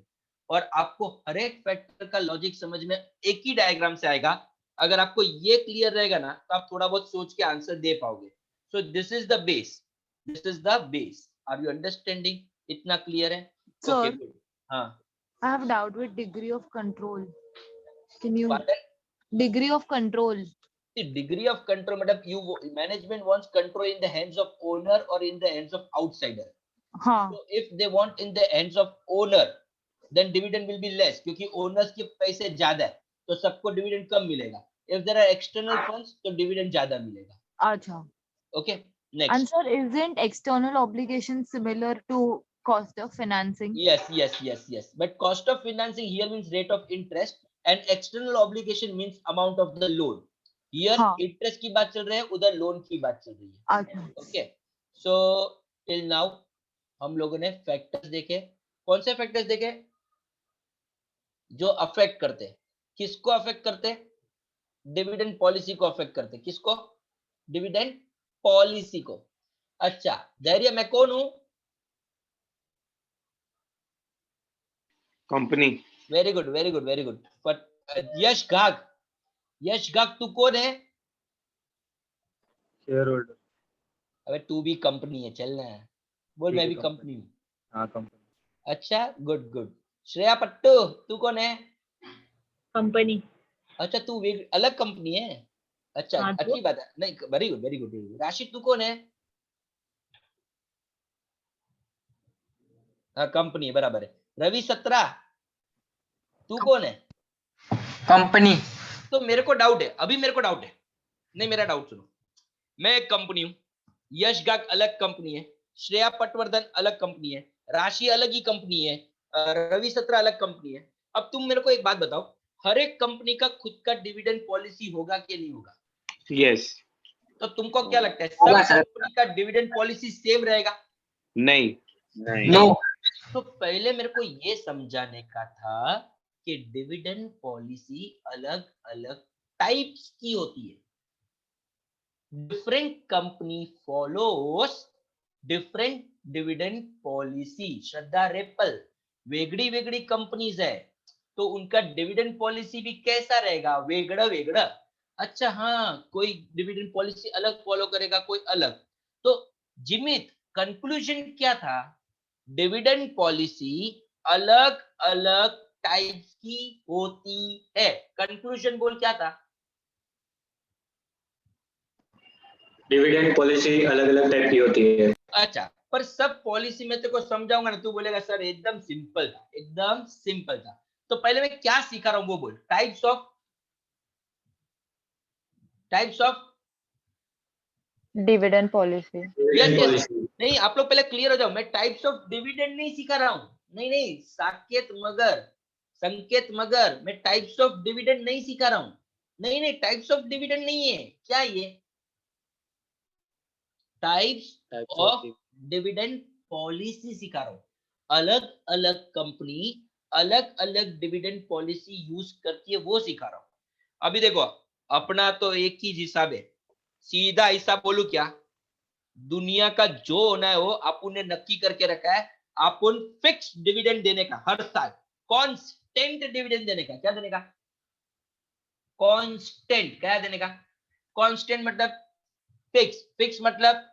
और आपको हर एक फैक्टर का लॉजिक समझ में एक ही डायग्राम से आएगा। अगर आपको ये क्लियर रहेगा ना, तो आप थोड़ा बहुत सोच के आंसर दे पाओगे। So this is the base, this is the base. Are you understanding? इतना क्लियर है? Sir, good. हाँ, I have doubt with degree of control. Can you Pardon? degree of control? The degree of control मतलब you management wants control in the hands of owner or in the hands of outsider. हाँ, So if they want in the hands of owner, then dividend will be less, क्योंकि owners के पैसे ज्यादा है तो सबको dividend कम मिलेगा। If there are external funds तो dividend ज्यादा मिलेगा। अच्छा. Okay, And next. sir, isn't external obligation similar to cost of financing? Yes. But cost of financing here means rate of interest, and external obligation means amount of the loan. Here हाँ. interest की बात चल रही है, उधर लोन की बात चल रही है। अच्छा. ओके, सो टिल नाउ हम लोगों ने फैक्टर्स देखे। कौन से फैक्टर्स देखे? जो अफेक्ट करते हैं। किसको अफेक्ट करते हैं? डिविडेंड पॉलिसी को अफेक्ट करते हैं। किसको? डिविडेंड पॉलिसी को। अच्छा, धैर्य, मैं कौन हूं? Company. Very good, very good, very good. Yash Gag, Yash Gag तू कौन है? Share holder. अबे तू भी कंपनी है, चलना है बोल, मैं भी कंपनी हूँ। हाँ, कंपनी। अच्छा, गुड गुड। श्रेया पट्टू तू कौन है? कंपनी। अच्छा, तू अलग कंपनी है। अच्छा, हाँ, अच्छी बात है। नहीं, very good, very good, very good. Rashid तू कौन है? हाँ, कंपनी है, बराबर है। रवि सत्रा तू कौन है? कंपनी। तो मेरे को डाउट है, अभी मेरे को डाउट है। नहीं, मेरा डाउट सुनो। मैं एक कंपनी हूँ, यश गाग अलग कंपनी है, श्रेया पटवर्धन अलग कंपनी है, राशि अलग ही कंपनी है, रवि सत्रा अलग कंपनी है। अब तुम मेरे को एक बात बताओ, हर एक कंपनी का खुद का डिविडेंड पॉलिसी होगा कि नहीं होगा? यस। तो तुमको क्या लगता है, होगा सब सर। कंपनी का डिविडेंड पॉलिसी सेम रहेगा? नहीं। नो। तो पहले मेरे को ये समझाने का था कि डिविडेंड पॉलिसी अलग अलग टाइप्स की होती है। Different company follows different dividend policy. Shraddha Repal वेगड़ी वेगड़ी कंपनीज है, तो उनका डिविडेंड पॉलिसी भी कैसा रहेगा? वेगड़ा वेगड़ा। अच्छा, हाँ, कोई डिविडेंड पॉलिसी अलग फॉलो करेगा, कोई अलग। तो जिमित कंक्लूजन क्या था? डिविडेंड पॉलिसी अलग अलग टाइप्स की होती है। कंक्लूजन बोल क्या था? डिविडेंड पॉलिसी अलग अलग टाइप की होती है। अच्छा, पर सब पॉलिसी में तेरे को समझाऊंगा ना, तू बोलेगा सर एकदम सिंपल था, एकदम सिंपल था। तो पहले मैं क्या सिखा रहा हूं वो बोल। Types of Dividend policy. Yes. नहीं, आप लोग पहले क्लियर हो जाओ। मैं टाइप्स ऑफ डिविडेंड नहीं सिखा रहा हूं। नहीं, साकेत मगर, संकेत मगर, मैं टाइप्स ऑफ डिविडेंड नहीं सिखा रहा हूं। नहीं, टाइप्स ऑफ डिविडेंड नहीं है। क्या ये टाइप्स ऑफ डिविडेंड पॉलिसी सिखा रहा हूँ। अलग अलग कंपनी अलग अलग डिविडेंड पॉलिसी यूज करती है, वो सिखा रहा हूँ। अभी देखो, अपना तो एक ही हिसाब है, सीधा हिसाब बोलू क्या, दुनिया का जो होना है वो अपन ने नक्की करके रखा है। अपन फिक्स डिविडेंड देने का, हर साल कांस्टेंट डिविडेंड देने का। क्या देने का? कांस्टेंट। क्या देने का? कांस्टेंट मतलब फिक्स। फिक्स मतलब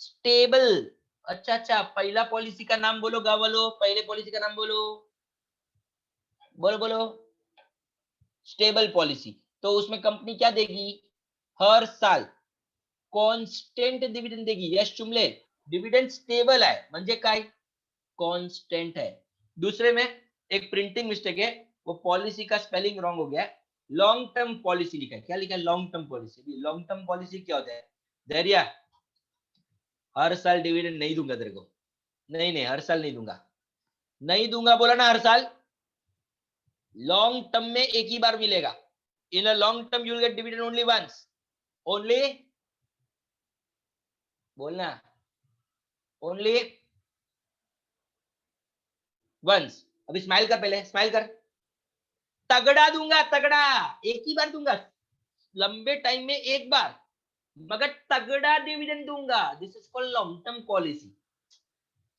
स्टेबल। अच्छा अच्छा, पहला पॉलिसी का नाम बोलो गाँव वालों, पहले पॉलिसी का नाम बोलो, बोलो बोलो। Stable policy. तो उसमें कंपनी क्या देगी? हर साल कांस्टेंट डिविडेंड देगी। यस चुमले, डिविडेंड स्टेबल है म्हणजे काय? कांस्टेंट है। दूसरे में एक प्रिंटिंग मिस्टेक है, वो पॉलिसी का स्पेलिंग रॉन्ग हो गया है। लॉन्ग टर्म पॉलिसी लिखा है। क्या लिखा है? Long term policy. Long term policy क्या होता है? धैर्य, हर साल डिविडेंड नहीं दूंगा तेरे को। नहीं नहीं, हर साल नहीं दूंगा। नहीं दूंगा बोला ना, हर साल। लॉन्ग टर्म में एक ही बार मिलेगा। In a long term you will get dividend only once. Only, बोलना, ओनली वंस। अभी स्माइल कर, पहले स्माइल कर। तगड़ा दूंगा, तगड़ा, एक ही बार दूंगा, लंबे टाइम में एक बार, मगर तगड़ा डिविडेंड दूंगा। This is called long term policy.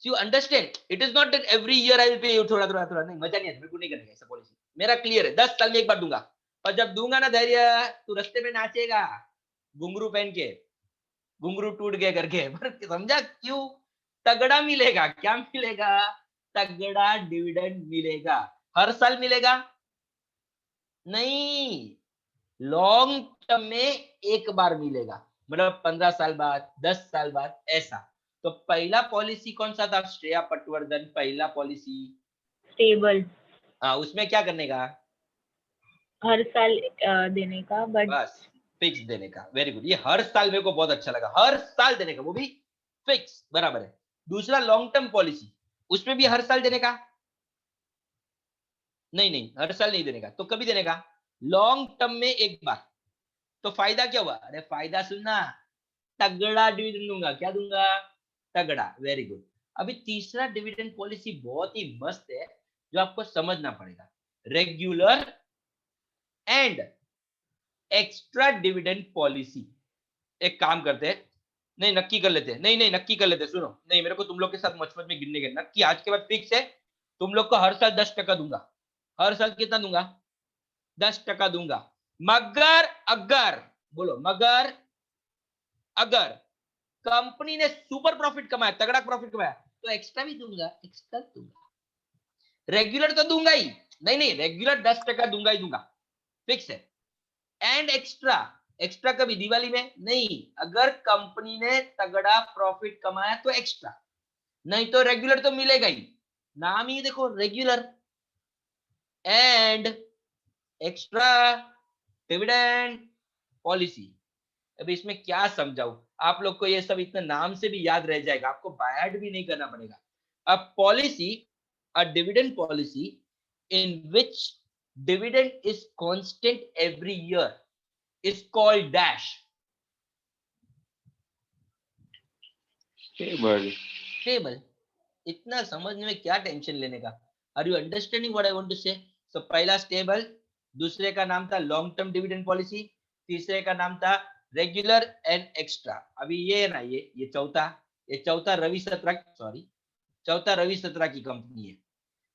You understand? It is not that every year I will पे यू थोड़ा थोड़ा थोड़ा। नहीं, मजा नहीं आता, मेरे को नहीं करना ऐसा पॉलिसी। मेरा क्लियर है, 10 साल में एक बार दूंगा। और जब दूंगा ना धैर्य, तू रास्ते में नाचेगा घुंघरू पहन के, घुंघरू टूट गए करके। पर समझा क्यों? तगड़ा मिलेगा। क्या मिलेगा? तगड़ा डिविडेंड मिलेगा। हर साल मिलेगा नहीं, लॉन्ग टर्म में एक बार मिलेगा, मतलब 15 साल बाद, 10 साल बाद, ऐसा। तो पहला पॉलिसी कौन सा था श्रेया पटवर्धन? पहला पॉलिसी स्टेबल, हाँ, उसमें क्या करने का? हर साल देने का, बट बस फिक्स देने का। वेरी गुड, ये हर साल मेरे को बहुत अच्छा लगा, हर साल देने का, वो भी फिक्स, बराबर है। दूसरा लॉन्ग टर्म पॉलिसी, उसमें भी हर साल देने का? नहीं नहीं, हर साल नहीं देने का। तो कभी देने का? लॉन्ग टर्म में एक बार। तो फायदा क्या हुआ? अरे फायदा सुनना, तगड़ा डिविडेंड दूंगा। क्या दूंगा? तगड़ा। Very good. अभी तीसरा डिविडेंड पॉलिसी बहुत ही मस्त है, जो आपको समझना पड़ेगा। Regular and extra dividend policy. एक काम करते हैं, नहीं नक्की कर लेते हैं, नहीं नहीं नक्की कर लेते हैं। सुनो, नहीं मेरे को तुम लोग के साथ मच में गिनने का नक्की आज के बाद फिक्स है। तुम लोग को हर साल 10% दूंगा। हर साल कितना दूंगा? 10% दूंगा। मगर अगर, बोलो, मगर अगर कंपनी ने सुपर प्रॉफिट कमाया, तगड़ा प्रॉफिट कमाया, तो एक्स्ट्रा भी दूंगा, एक्स्ट्रा दूंगा। रेगुलर तो दूंगा ही नहीं, नहीं रेगुलर 10% दूंगा ही दूंगा, फिक्स है। एंड एक्स्ट्रा, एक्स्ट्रा कभी दिवाली में नहीं, अगर कंपनी ने तगड़ा प्रॉफिट कमाया तो एक्स्ट्रा, नहीं तो रेगुलर तो मिलेगा ही। नाम ही देखो, regular and extra dividend policy. अभी इसमें क्या समझाऊं आप लोग को? ये सब इतना नाम से भी याद रह जाएगा, आपको बायड भी नहीं करना पड़ेगा। A policy, a dividend policy in which dividend is constant every year is called dash. Stable. Stable. इतना समझने में क्या टेंशन लेने का? Are you understanding what I want to say? So पहला स्टेबल, दूसरे का नाम था लॉन्ग टर्म डिविडेंड पॉलिसी, तीसरे का नाम था रेगुलर एंड एक्स्ट्रा। अभी ये है ना, ये चौथा रवि सत्रा, सॉरी, चौथा रवि सत्रा की कंपनी है।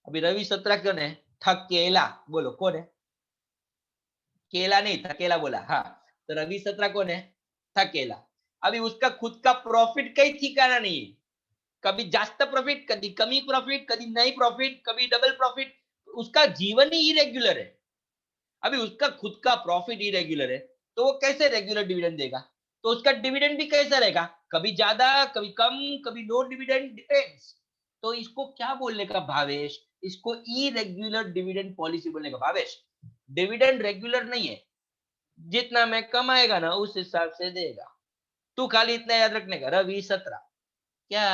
अभी रवि सत्रा कौन है? थकेला, बोलो कौन है? केला नहीं, थकेला बोला, हाँ। तो रवि सत्रा कौन है? थकेला। अभी उसका खुद का प्रॉफिट कहीं ठिकाना नहीं है, कभी जास्त प्रॉफिट, कभी कमी प्रॉफिट, कभी नहीं प्रॉफिट, कभी डबल प्रॉफिट। उसका जीवन ही इरेग्युलर है। अभी उसका खुद का प्रॉफिट इरेग्युलर है, तो वो कैसे रेगुलर डिविडेंड देगा? तो उसका डिविडेंड भी कैसा रहेगा? कभी ज्यादा, कभी कम, कभी नो डिविडेंड, डिपेंड्स। तो इसको क्या बोलने का भावेश? इसको इरेग्युलर डिविडेंड पॉलिसी बोलने का भावेश। डिविडेंड रेगुलर नहीं है, जितना मैं कमाएगा ना उस हिसाब से देगा। तू खाली इतना याद रखने का, रवि 17, क्या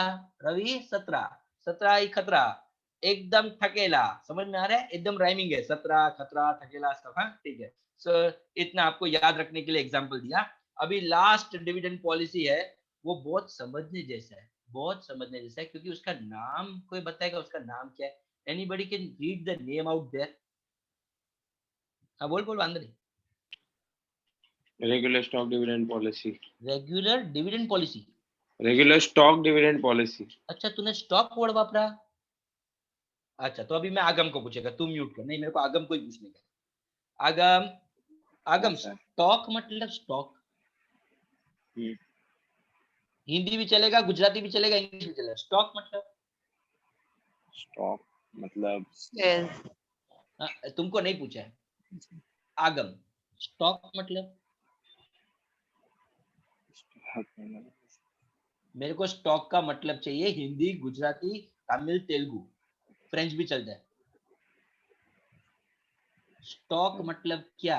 रवि 17, 17 ही खतरा, एकदम थकेला। समझ में आ रहा है? एकदम राइमिंग है, 17 खतरा थकेला सब। हाँ ठीक है। सो इतना आपको याद रखने के लिए एग्जांपल दिया। अभी लास्ट डिविडेंड पॉलिसी है, वो बहुत समझने जैसा है, बहुत समझने जैसा है, क्योंकि उसका नाम कोई बताएगा उसका नाम क्या है. Anybody can read the name out there. हाँ बोल बोल वांदो नहीं. Regular stock dividend policy. Regular dividend policy. Regular stock dividend policy. अच्छा तूने स्टॉक वर्ड वापरा. अच्छा तो अभी मैं आगम को पूछेगा, तू म्यूट कर. नहीं मेरे को आगम को ही पूछने का. आगम आगम हाँ, सर. स्टॉक मतलब स्टॉक. हम्म. हिंदी भी चलेगा, गुजराती भी चलेगा, इंग्लिश भी चलेगा. स्टॉक मतलब Stock मतलब Yes. तुमको नहीं पूछा है. आगम स्टॉक मतलब मेरे को स्टॉक का मतलब चाहिए. हिंदी, गुजराती, तमिल, तेलुगु, फ्रेंच भी चलता है. स्टॉक मतलब क्या?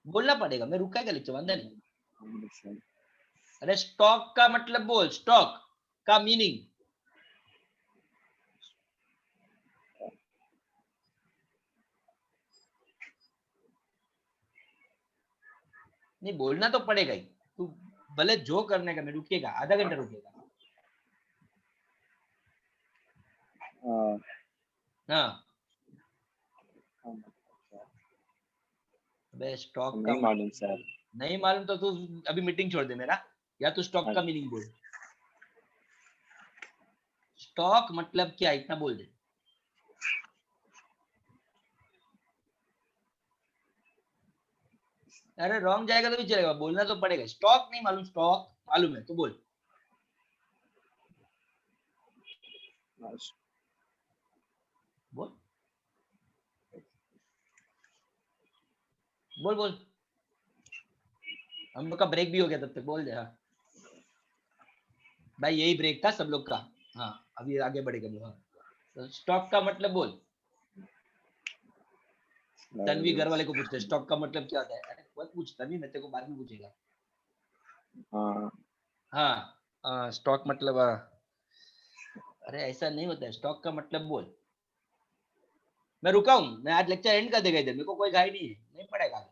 बोलना पड़ेगा. मैं रुका क्या लेक्चर वांदा नहीं. अरे स्टॉक का मतलब बोल. स्टॉक का मीनिंग नहीं बोलना तो पड़ेगा ही. तू भले जो करने का, मैं रुकेगा आधा घंटा रुकेगा. हाँ अबे स्टॉक का नहीं मालूम सर. नहीं मालूम तो तू अभी मीटिंग छोड़ दे मेरा. या तू स्टॉक का मीनिंग बोल. स्टॉक मतलब क्या इतना बोल दे. अरे रॉन्ग जाएगा तो भी चलेगा, बोलना तो पड़ेगा. स्टॉक नहीं मालूम, स्टॉक मालूम है तो बोल. बोल बोल बोल. हम लोग का ब्रेक भी हो गया तब तक. बोल दे. हाँ भाई यही ब्रेक था सब लोग का. हाँ अभी आगे बढ़ेगा. हाँ तो स्टॉक का मतलब बोल. तन्वी घर वाले को पूछते स्टॉक का मतलब क्या होता है. अरे मत पूछ तन्वी, मैं तेरे को बाद में पूछेगा. हाँ स्टॉक मतलब अरे ऐसा नहीं होता है. स्टॉक का मतलब बोल. मैं रुका हूँ. मैं आज लेक्चर एंड कर देगा इधर. मेरे को कोई गाइड नहीं है. नहीं पड़ेगा आगे.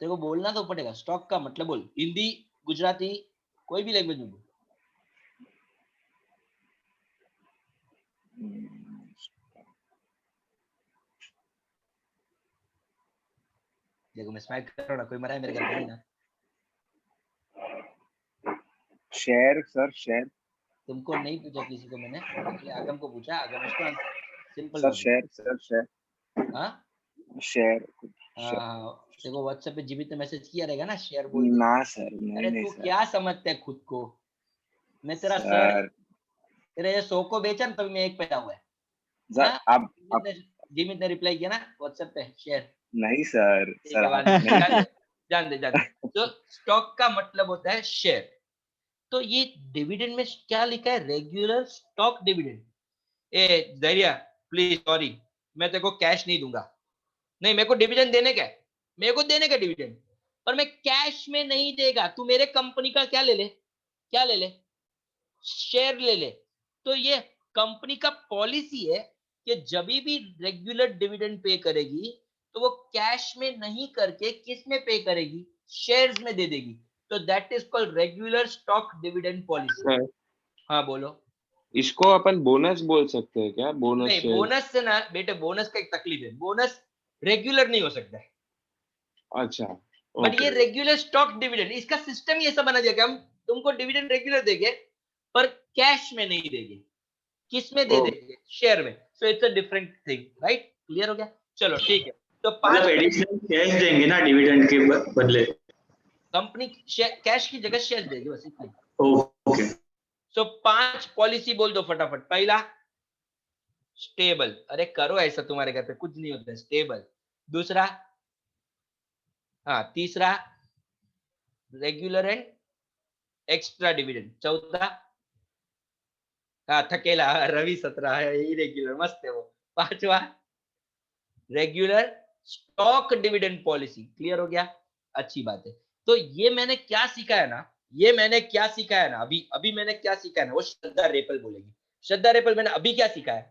तेरे को बोलना तो पड़ेगा. स्टॉक का मतलब बोल. हिंदी, गुजराती, कोई भी लैंग्वेज में बोल. देखो मैं स्माइल कर रहा हूँ ना, कोई मरा है मेरे घर पे नहीं ना. Share sir. शेयर तुमको नहीं पूछा किसी को मैंने, इसलिए आगम को पूछा. आगम इसको answer simple sir. Logic. Share sir. Share हाँ शेयर देखो व्हाट्सएप पे जीवित ने मैसेज किया रहेगा ना. शेयर बोल के. ना सर. नहीं अरे नहीं तू सर. क्या समझता है खुद को. मैं तेरा सर. सर तेरे ये 100 को बेचा ना तभी मैं एक पैदा हुआ है. सर हाँ आप जीमित ने रिप्लाई किया ना व्हाट्सएप पे. शेयर नहीं सर. ठीक सर है आप जान नहीं. दे जान दे जान दे. तो स्टॉक का मतलब होता है शेयर. तो ये डिविडेंड में क्या लिखा है. Regular stock dividend. ए धैर्य प्लीज सॉरी, मैं तेरे को कैश नहीं दूंगा. नहीं मेरे को डिविडेंड देने का है. मेरे को देने का डिविडेंड, पर मैं कैश में नहीं देगा. तू मेरे कंपनी का क्या ले ले. क्या ले ले. शेयर ले ले. तो ये कंपनी का पॉलिसी है कि जब भी रेगुलर डिविडेंड पे करेगी तो वो कैश में नहीं करके किस में पे करेगी. शेयर्स में दे देगी. तो that is called regular stock dividend policy. Sir हाँ बोलो. इसको अपन बोनस बोल सकते हैं क्या. बोनस नहीं शेयर. बोनस से ना बेटे, बोनस का एक तकलीफ है. बोनस रेगुलर नहीं हो सकता है. अच्छा बट ये ओके. रेगुलर स्टॉक डिविडेंड, इसका सिस्टम ही ऐसा बना दिया कि हम तुमको डिविडेंड रेगुलर देंगे पर कैश में नहीं देंगे. किस में दे ओ. देंगे. शेयर में. So it's a different thing. Right clear हो गया. चलो ठीक है. तो मतलब 5 एडिशनल कैश देंगे ना डिविडेंड के बदले. कंपनी कैश की जगह शेयर देगी बस इतना ही. ओके. सो 5 पॉलिसी बोल दो फटाफट. पहला स्टेबल. अरे करो ऐसा, तुम्हारे घर पे कुछ नहीं होता है. स्टेबल. दूसरा हाँ तीसरा रेगुलर एंड एक्स्ट्रा डिविडेंड. चौथा हाँ थकेला. रवि 17 है यही रेगुलर. मस्त है वो. पांचवा regular stock dividend policy. Clear हो गया. अच्छी बात है. तो ये मैंने क्या सीखा है ना, ये मैंने क्या सीखा है ना, अभी अभी मैंने क्या सीखा है ना, वो श्रद्धा रेपल बोलेगी. श्रद्धा रेपल मैंने अभी क्या सीखा है.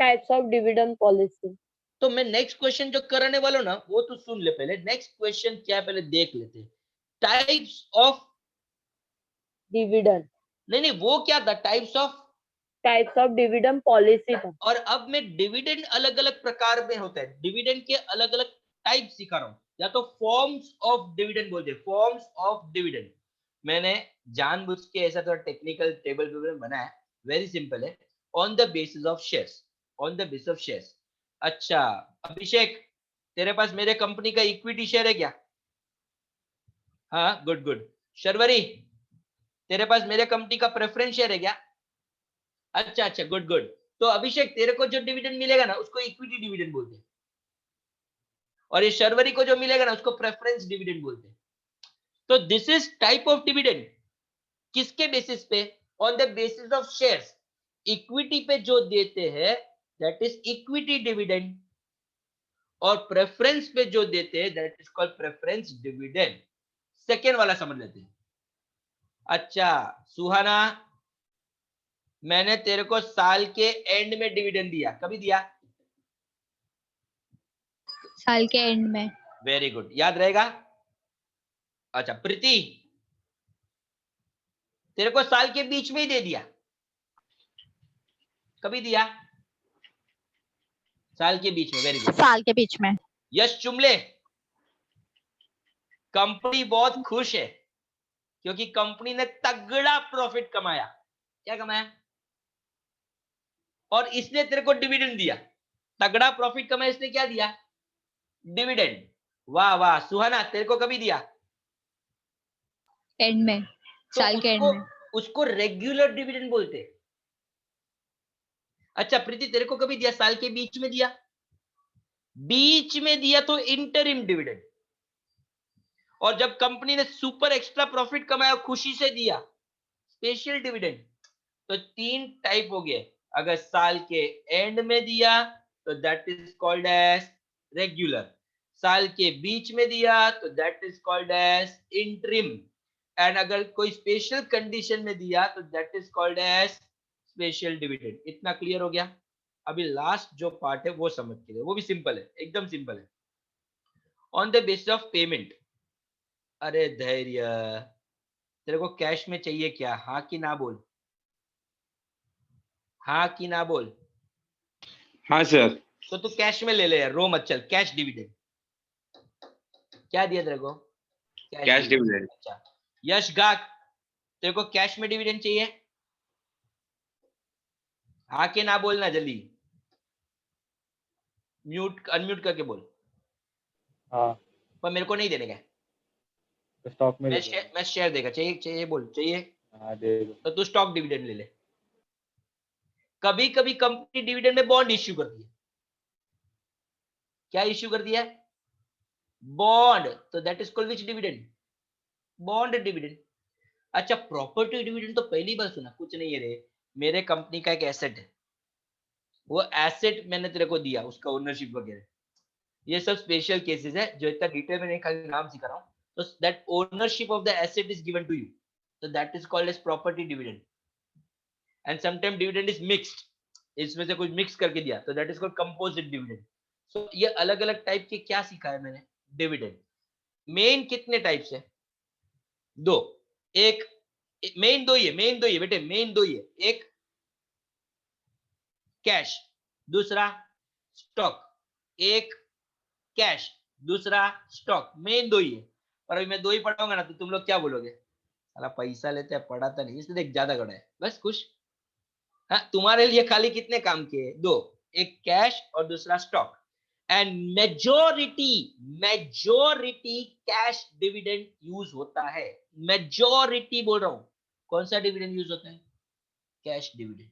Types of dividend policy. तो मैं नेक्स्ट क्वेश्चन जो कराने वाला हूं ना वो तो सुन ले पहले। नेक्स्ट क्वेश्चन क्या है पहले देख लेते हैं। टाइप्स ऑफ, डिविडेंड, नहीं नहीं वो क्या था, types of. Types of dividend policy था। और अब मैं डिविडेंड अलग अलग प्रकार में होता है, डिविडेंड के अलग अलग टाइप सिखा रहा हूं। या तो फॉर्म्स ऑफ डिविडेंड बोलते हैं, फॉर्म्स ऑफ डिविडेंड। मैंने जानबूझ के ऐसा थोड़ा टेक्निकल टेबल बनाया है, वेरी सिंपल है। On the basis of shares, on the basis of shares. अच्छा अभिषेक, तेरे पास मेरे कंपनी का इक्विटी शेयर है क्या? हाँ गुड गुड। शर्वरी, तेरे पास मेरे कंपनी का प्रेफरेंस शेयर है क्या? अच्छा अच्छा गुड गुड। तो अभिषेक तेरे को जो डिविडेंड मिलेगा ना उसको इक्विटी डिविडेंड बोलते हैं, और ये शर्वरी को जो मिलेगा ना उसको प्रेफरेंस डिविडेंड बोलते हैं। तो this is type of dividend. किसके बेसिस पे? On the basis of shares. Equity पे जो देते हैं दैट इज इक्विटी डिविडेंड, और प्रेफरेंस पे जो देते हैं that is called preference dividend. Second वाला समझ लेते हैं। अच्छा सुहाना, मैंने तेरे को साल के एंड में डिविडेंड दिया, कभी दिया? साल के एंड में। वेरी गुड, याद रहेगा। अच्छा प्रीति, तेरे को साल के बीच में ही दे दिया, कभी दिया? साल के बीच में, वेरी गुड। साल के बीच में। यश चुमले, कंपनी बहुत खुश है क्योंकि कंपनी ने तगड़ा प्रॉफिट कमाया। क्या कमाया? और इसने तेरे को डिविडेंड दिया। तगड़ा प्रॉफिट कमाया, इसने क्या दिया? डिविडेंड। वाह वाह। सुहाना, तेरे को कभी दिया? एंड में, तो साल के एंड में। उसको रेगुलर डिविडेंड बोलते हैं। अच्छा प्रीति, तेरे को कभी दिया? साल के बीच में दिया? बीच में दिया तो इंटरिम डिविडेंड। और जब कंपनी ने सुपर एक्स्ट्रा प्रॉफिट कमाया खुशी से दिया, स्पेशल डिविडेंड। तो तीन टाइप हो गए। अगर साल के एंड में दिया तो that is called as regular, साल के बीच में दिया तो that is called as interim, and अगर कोई स्पेशल कंडीशन में दिया तो that is called as special dividend. इतना क्लियर हो गया? अभी लास्ट जो पार्ट है वो समझ के लिए, वो भी सिंपल है, एकदम सिंपल है। On the basis of payment. अरे धैर्य, तेरे को कैश में चाहिए क्या? हाँ कि ना बोल, हाँ कि ना बोल। हाँ सर। तो तू कैश में ले ले यार, रो मत, चल कैश डिविडेंड। क्या दिया तेरे को? Cash dividend. अच्छा यश गाक, तेरे को कैश में डिविडेंड चाहिए? हाँ के ना बोलना, जल्दी म्यूट अनम्यूट करके बोल। हाँ, पर मेरे को नहीं देने का, तो स्टॉक में मैं ले लो। शेयर देगा। चाहिए चाहिए बोल, चाहिए हाँ, दे दो। तो तू स्टॉक डिविडेंड ले ले। कभी कभी कंपनी डिविडेंड में बॉन्ड इश्यू करती है। क्या इश्यू कर दिया है? बॉन्ड। तो that is called which dividend? Bond dividend. अच्छा प्रॉपर्टी डिविडेंड तो पहली बार सुना। कुछ नहीं है रे, मेरे कंपनी का एक एसेट है, वो एसेट मैंने तेरे को दिया, उसका ओनरशिप वगैरह, ये सब स्पेशल केसेस है जो इतना डिटेल में नहीं, खाली नाम सिखा रहा हूँ। तो that ownership of the asset is given to you, तो that is called as property dividend. And sometime dividend is mixed, इसमें से कुछ मिक्स करके दिया तो that is called composite dividend. So ये अलग अलग टाइप के क्या सिखा है मैंने? डिविडेंड। मेन कितने टाइप्स है? दो। एक मेन दो ही है, मेन दो ही है बेटे, मेन दो ही है। एक कैश, दूसरा स्टॉक। एक कैश, दूसरा स्टॉक, मेन दो ही है। और अभी मैं दो ही पढ़ाऊंगा ना तो तुम लोग क्या बोलोगे? साला पैसा लेते हैं, पढ़ाता नहीं, इसलिए देख ज्यादा गड़ा है, बस खुश। हाँ तुम्हारे लिए खाली कितने काम किए? दो, एक कैश और दूसरा stock. And majority cash dividend use होता है। मेजोरिटी बोल रहा हूं। कौन सा डिविडेंड यूज होता है? Cash dividend.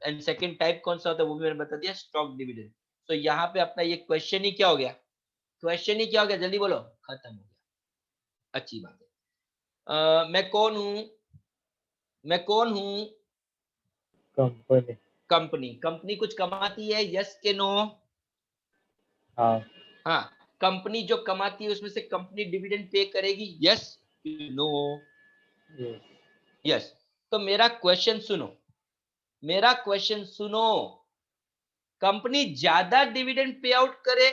And second type कौन सा होता है वो भी मैंने बता दिया, स्टॉक डिविडेंड। तो यहाँ पे अपना ये क्वेश्चन ही क्या हो गया? क्वेश्चन ही क्या हो गया? जल्दी बोलो। खत्म हो गया। अच्छी बात है। मैं कौन हूं? मैं कौन हूं? कंपनी। कंपनी। कंपनी कुछ कमाती है, यस के नो? हाँ। हाँ, कंपनी जो कमाती है उसमें से कंपनी डिविडेंड पे करेगी, यस नो? यस। यस। तो मेरा क्वेश्चन सुनो, मेरा क्वेश्चन सुनो। कंपनी ज्यादा डिविडेंड पे आउट करे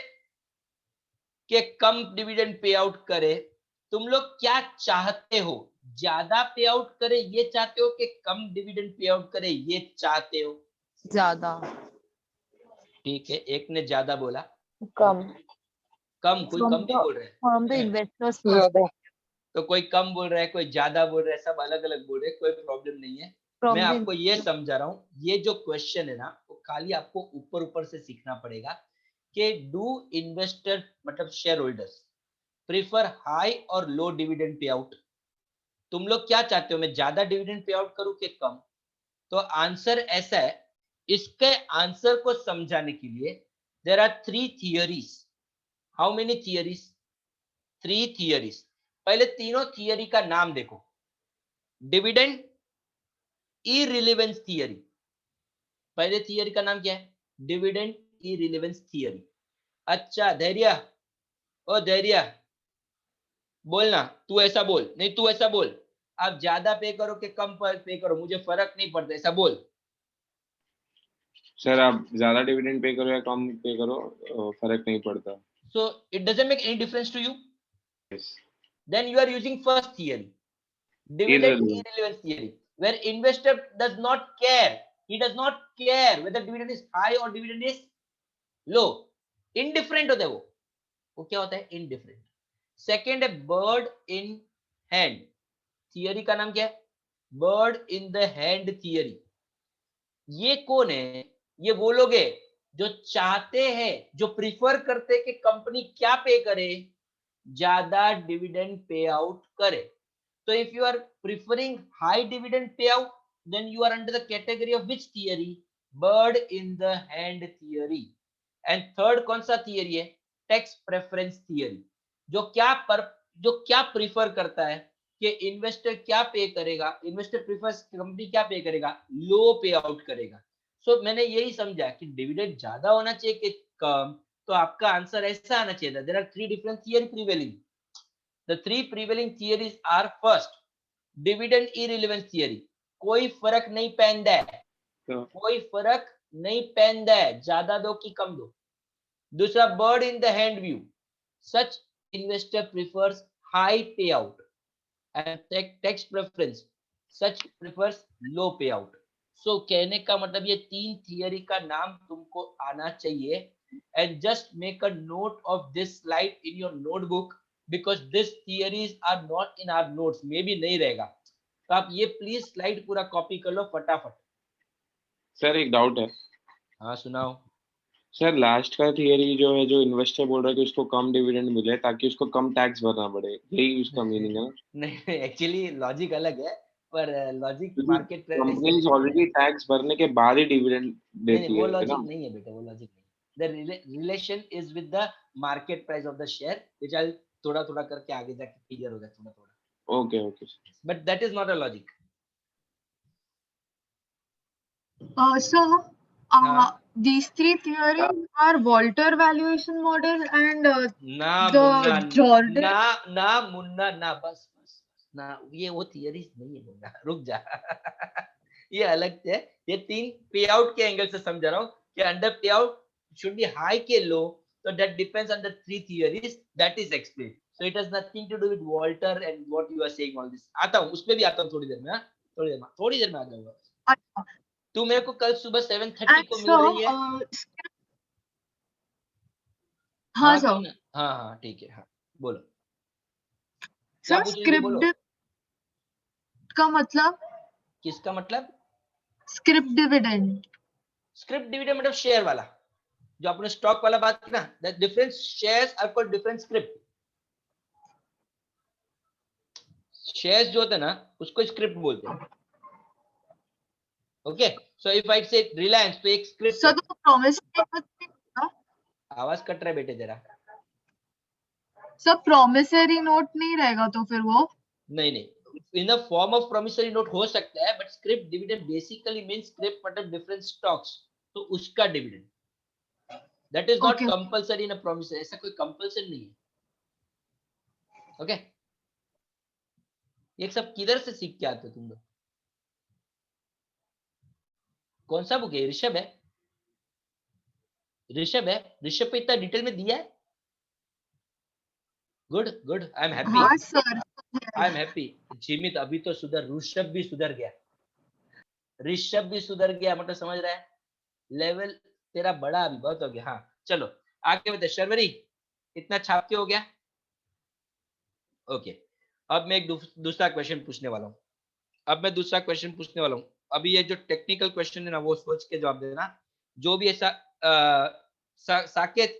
कि कम डिविडेंड पे आउट करे, तुम लोग क्या चाहते हो? ज्यादा पे आउट करे ये चाहते हो कि कम डिविडेंड पे आउट करे ये चाहते हो? ज्यादा। ठीक है, एक ने ज्यादा बोला, कम। कम, कोई कम नहीं बोल रहा है, From the investors ज्यादा तो कोई कम बोल रहा है, कोई ज्यादा बोल रहा है, सब अलग अलग बोल रहे हैं, कोई प्रॉब्लम नहीं है। From मैं the आपको ये समझा रहा हूँ, ये जो क्वेश्चन है ना, वो खाली आपको ऊपर ऊपर से सीखना पड़ेगा कि डू इन्वेस्टर मतलब शेयर होल्डर्स प्रीफर हाई और लो डिविडेंड पे आउट? तुम लोग क्या चाहते हो, मैं ज्यादा डिविडेंड पे आउट करूं कि कम? तो आंसर ऐसा है, इसके आंसर को समझाने के लिए there are 3 theories. How many theories? 3 theories. पहले तीनों थियरी का नाम देखो। डिविडेंड इररिलेवेंस थियरी, पहले थियरी का नाम क्या है? Dividend irrelevance theory. अच्छा धैर्य, ओ धैर्य बोलना, तू ऐसा बोल, नहीं तू ऐसा बोल, आप ज्यादा पे करो कि कम पे करो मुझे फर्क नहीं पड़ता, ऐसा बोल। सर आप ज्यादा डिविडेंड पे करो या कम पे करो, फर्क नहीं पड़ता। So it doesn't make any difference to you. Yes. Then you are using first theory, dividend Irrelevant. irrelevance theory, where investor does not care. He does not care whether dividend is high or dividend is low. Indifferent होता है वो क्या होता है? Indifferent. Second है bird in hand. थियरी का नाम क्या है? Bird in the hand theory. ये कौन है? ये वो लोग है जो चाहते हैं, जो प्रिफर करते हैं कि कंपनी क्या पे करे, ज्यादा डिविडेंड पे आउट करे। तो if you are preferring high dividend pay out, then you are under the category of which theory? Bird in the hand theory. And third कौन सा थियरी है? Tax preference theory. जो क्या प्रिफर करता है कि इन्वेस्टर क्या पे करेगा, इन्वेस्टर प्रीफर्स कंपनी क्या पे करेगा, लो पे आउट करेगा। सो मैंने यही समझा कि डिविडेंड ज्यादा होना चाहिए कि कम, तो आपका आंसर ऐसा आना चाहिए था। There are 3 different theory prevailing. The 3 prevailing theories are first dividend irrelevance theory, कोई फर्क नहीं पैंदा है, तो कोई फर्क नहीं पैंदा है, ज्यादा दो कि कम दो। दूसरा bird in the hand view, such investor prefers high पे out, and tax preference such prefers low payout. So कहने का मतलब ये 3 थियरी का नाम तुमको आना चाहिए। and just make a note of this slide in your notebook because this theories are not in our notes, maybe नहीं रहेगा, तो आप ये प्लीज स्लाइड पूरा कॉपी कर लो फटाफट। सर एक डाउट है। हाँ सुनाओ। सर लास्ट का थियरी जो है, जो इन्वेस्टर बोल रहा है कि उसको कम डिविडेंड मिले ताकि उसको कम टैक्स भरना पड़े, यही उसका मीनिंग है ना? नहीं एक्चुअली लॉजिक अलग है, पर logic market price companies already tax भरने के बाद ही डिविडेंड नहीं देती वो है लॉजिक ना? नहीं है बेटा, वो लॉजिक नहीं। The relation is with the market price of the share, which I थोड़ा थोड़ा करके आगे जाके क्लियर होगा थोड़ा थोड़ा, okay okay. But that is not a logic. So, हाँ these 3 theories are Walter valuation model and ना मुन्ना, the Jordan. ना मुन्ना, ना बस बस ना, ये वो थियरीज नहीं है मुन्ना, रुक जा। ये अलग है, ये 3 पे आउट के एंगल से समझा रहा हूँ कि अंडर पे आउट should be high के low, so that depends on the 3 theories that is explained, so it has nothing to do with Walter and what you are saying all this। आता हूँ उस पे भी आता हूँ थोड़ी देर में, हाँ थोड़ी देर में आ जाऊंगा। अच्छा, तू मेरे को कल सुबह 7:30 and को मिल so, रही है? हाँ कि sir, ना? हाँ ठीक है, हाँ बोलो sir क्या पूछ रही थी, बोलो। script का मतलब किसका मतलब? script dividend. स्क्रिप्ट डिविडेंड मतलब शेयर वाला, जो आपने स्टॉक वाला बात की ना, the different shares are called different script. Shares जो होते हैं ना उसको स्क्रिप्ट बोलते हैं। ओके, सो इफ आई से रिलायंस तो एक स्क्रिप्ट Sir, है। तो promissory note नहीं रहेगा? आवाज कट रहा है बेटे तेरा। Sir, promissory note नहीं रहेगा तो फिर वो? नहीं in the form of promissory note हो सकता है, but script dividend basically means script मतलब डिफरेंट स्टॉक्स, तो उसका dividend, that is not Okay. Compulsory in a promissory, ऐसा कोई कंपलसरी नहीं है। ओके ये सब किधर से सीख के आते हो तुम लोग? कौन सा बुक है? ऋषभ है? ऋषभ है, ऋषभ पे इतना डिटेल में दिया है. Good good, I am happy, हाँ सर आई एम हैप्पी. जिमित अभी तो सुधर, ऋषभ भी सुधर गया, ऋषभ भी सुधर गया, मतलब समझ रहा है, लेवल तेरा बड़ा अभी बहुत हो गया. हाँ चलो आगे बढ़ते. शर्वरी इतना छाप के हो गया. ओके, अब मैं एक दूसरा क्वेश्चन पूछने वाला हूँ. अभी ये जो टेक्निकल क्वेश्चन है ना, वो सोच के जवाब देना. जो भी ऐसा साकेत,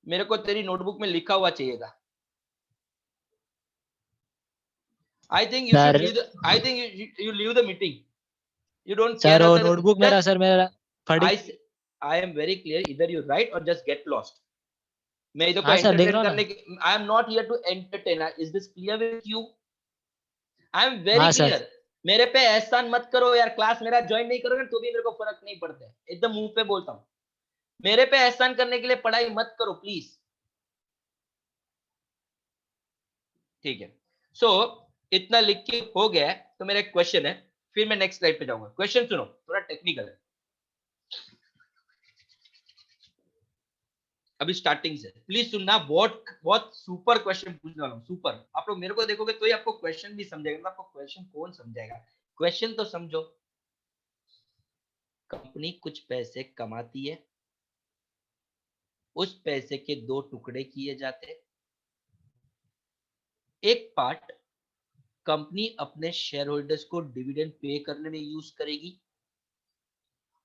मेरे को तेरी नोटबुक में लिखा हुआ चाहिएगा. I think you should leave the, I think you leave the meeting. You don't care. Sir वो नोटबुक मेरा सर मेरा फटी. I am very clear. Either you write or just get lost. मैं इधर को हाँ सर, देख entertain रहा हूँ करने की. I am not here to entertain. Is this clear with you? I am very हाँ सर. clear. मेरे पे एहसान मत करो यार. क्लास मेरा ज्वाइन नहीं करोगे तो भी मेरे को फर्क नहीं पड़ता है. एकदम मुंह पे बोलता हूँ. मेरे पे एहसान करने के लिए पढ़ाई मत करो प्लीज. ठीक है. सो इतना लिख के हो गया है. तो मेरा एक क्वेश्चन है, फिर मैं नेक्स्ट स्लाइड पे जाऊंगा. क्वेश्चन सुनो, थोड़ा टेक्निकल है. अभी स्टार्टिंग से प्लीज सुनना. बहुत बहुत सुपर क्वेश्चन पूछने वाला हूँ. सुपर. आप लोग मेरे को देखोगे तो ही आपको क्वेश्चन भी समझेगा. आपको क्वेश्चन कौन समझाएगा? क्वेश्चन तो समझो. कंपनी कुछ पैसे कमाती है, उस पैसे के दो टुकड़े किए जाते हैं. एक पार्ट कंपनी अपने शेयर होल्डर्स को डिविडेंड पे करने में यूज करेगी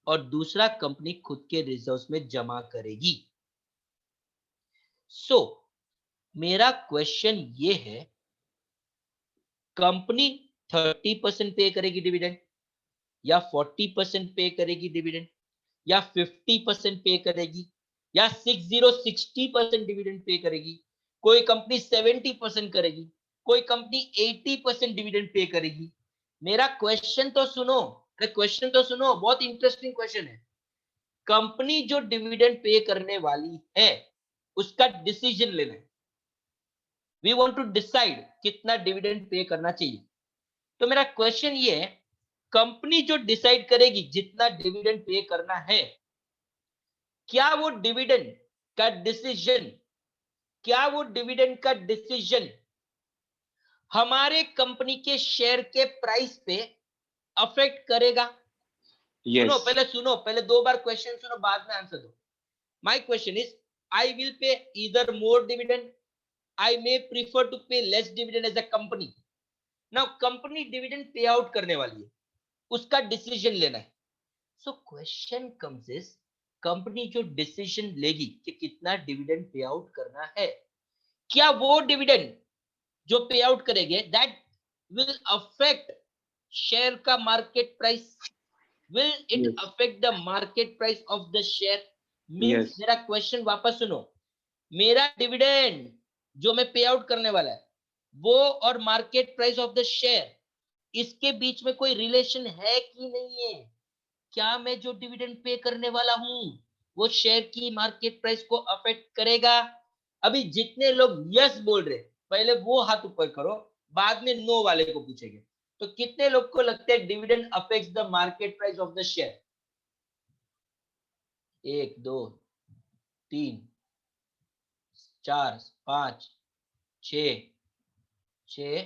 और दूसरा कंपनी खुद के रिजर्व्स में जमा करेगी. सो मेरा क्वेश्चन ये है, कंपनी 30% पे करेगी डिविडेंड, या 40% पे करेगी डिविडेंड, या 50% पे करेगी, या 60% डिविडेंड पे करेगी. कोई कंपनी 70% करेगी, कोई कंपनी 80% डिविडेंड पे करेगी. मेरा क्वेश्चन तो सुनो. अरे क्वेश्चन तो सुनो, बहुत इंटरेस्टिंग क्वेश्चन है. कंपनी जो डिविडेंड पे करने वाली है उसका डिसीजन लेना है. वी वांट टू डिसाइड कितना डिविडेंड पे करना चाहिए. तो मेरा क्वेश्चन ये है, कंपनी जो डिसाइड करेगी जितना डिविडेंड पे करना है, क्या वो डिविडेंड का डिसीजन हमारे कंपनी के शेयर के प्राइस पे अफेक्ट करेगा? yes सुनो पहले 2 बार क्वेश्चन सुनो, बाद में आंसर दो. My question is, I will pay either more dividend, I may prefer to pay less dividend as a company. Now company dividend pay out करने वाली है, उसका डिसीजन लेना है. So question comes is, company जो डिसीजन लेगी कि कितना डिविडेंड पे आउट करना है, क्या वो डिविडेंड जो पे आउट करेंगे दैट विल अफेक्ट शेयर का market price? Will it Yes. Affect the market price of the share? Means Yes. मेरा क्वेश्चन वापस सुनो. मेरा डिविडेंड जो मैं पे आउट करने वाला है, वो और market price of the share, इसके बीच में कोई रिलेशन है कि नहीं है? क्या मैं जो डिविडेंड पे करने वाला हूं वो शेयर की मार्केट प्राइस को अफेक्ट करेगा? अभी जितने लोग यस बोल रहे, पहले वो हाथ ऊपर करो, बाद में नो वाले को पूछेंगे. तो कितने लोग को लगता है dividend affects the market price of the share? 1 2 3 4 5 6 6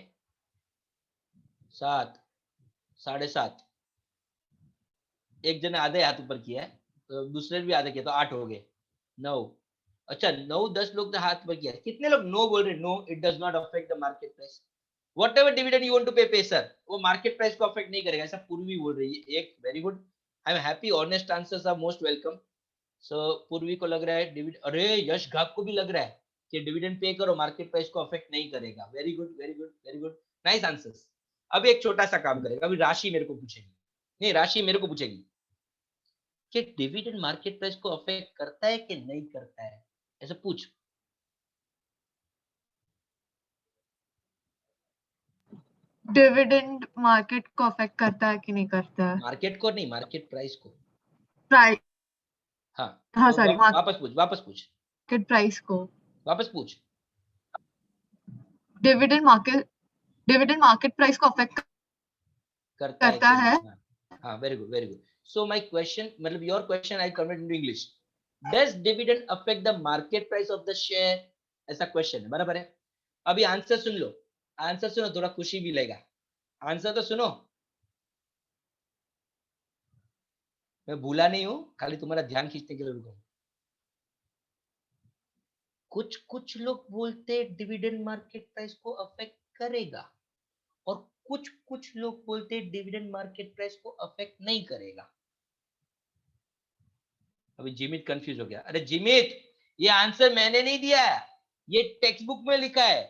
7 7.5. एक जने आधे हाथ ऊपर किया है, तो दूसरे ने भी आधे किया, तो 8 हो गए. 9. अच्छा 9-10 लोग ने हाथ ऊपर किया. कितने लोग नो बोल रहे? No, it does not affect the market price. Whatever dividend you want to pay sir, वो मार्केट प्राइस को अफेक्ट नहीं करेगा, ऐसा पूर्वी बोल रही है. एक very good, I am happy. Honest answers are most welcome. So Purvi को लग रहा है डिविडेंड, अरे यश घाक को भी लग रहा है कि डिविडेंड पे करो, मार्केट प्राइस को अफेक्ट नहीं करेगा. Very good very good very good, nice answers. अभी एक छोटा सा काम करेगा. अभी राशि मेरे को पूछेगी, नहीं राशि मेरे को पूछेगी कि डिविडेंड मार्केट प्राइस को अफेक्ट करता है कि नहीं करता है, ऐसे पूछ. डिविडेंड मार्केट को अफेक्ट करता है कि नहीं करता है? मार्केट को नहीं, मार्केट प्राइस को. प्राइस, हाँ हाँ तो सॉरी, वापस पूछ मार्केट प्राइस को. वापस पूछ. डिविडेंड मार्केट प्राइस को अफेक्ट करता करता कि है. नहीं? हाँ very good very good. So my question, मतलब your question I convert into English. Does dividend affect the market price of the share? ऐसा क्वेश्चन है, बराबर है। अभी आंसर सुन लो, आंसर सुनो, थोड़ा खुशी भी लेगा। आंसर तो सुनो, मैं भूला नहीं हूं, खाली तुम्हारा ध्यान खींचने के लिए रुका हूं। कुछ कुछ लोग बोलते डिविडेंड मार्केट प्राइस को अफेक्ट करेगा, और कुछ कुछ लोग बोलते डिविडेंड मार्केट प्राइस को अफेक्ट नहीं करेगा। अभी जिमित कंफ्यूज हो गया। अरे जिमित, ये आंसर मैंने नहीं दिया है, ये टेक्स्ट बुक में लिखा है।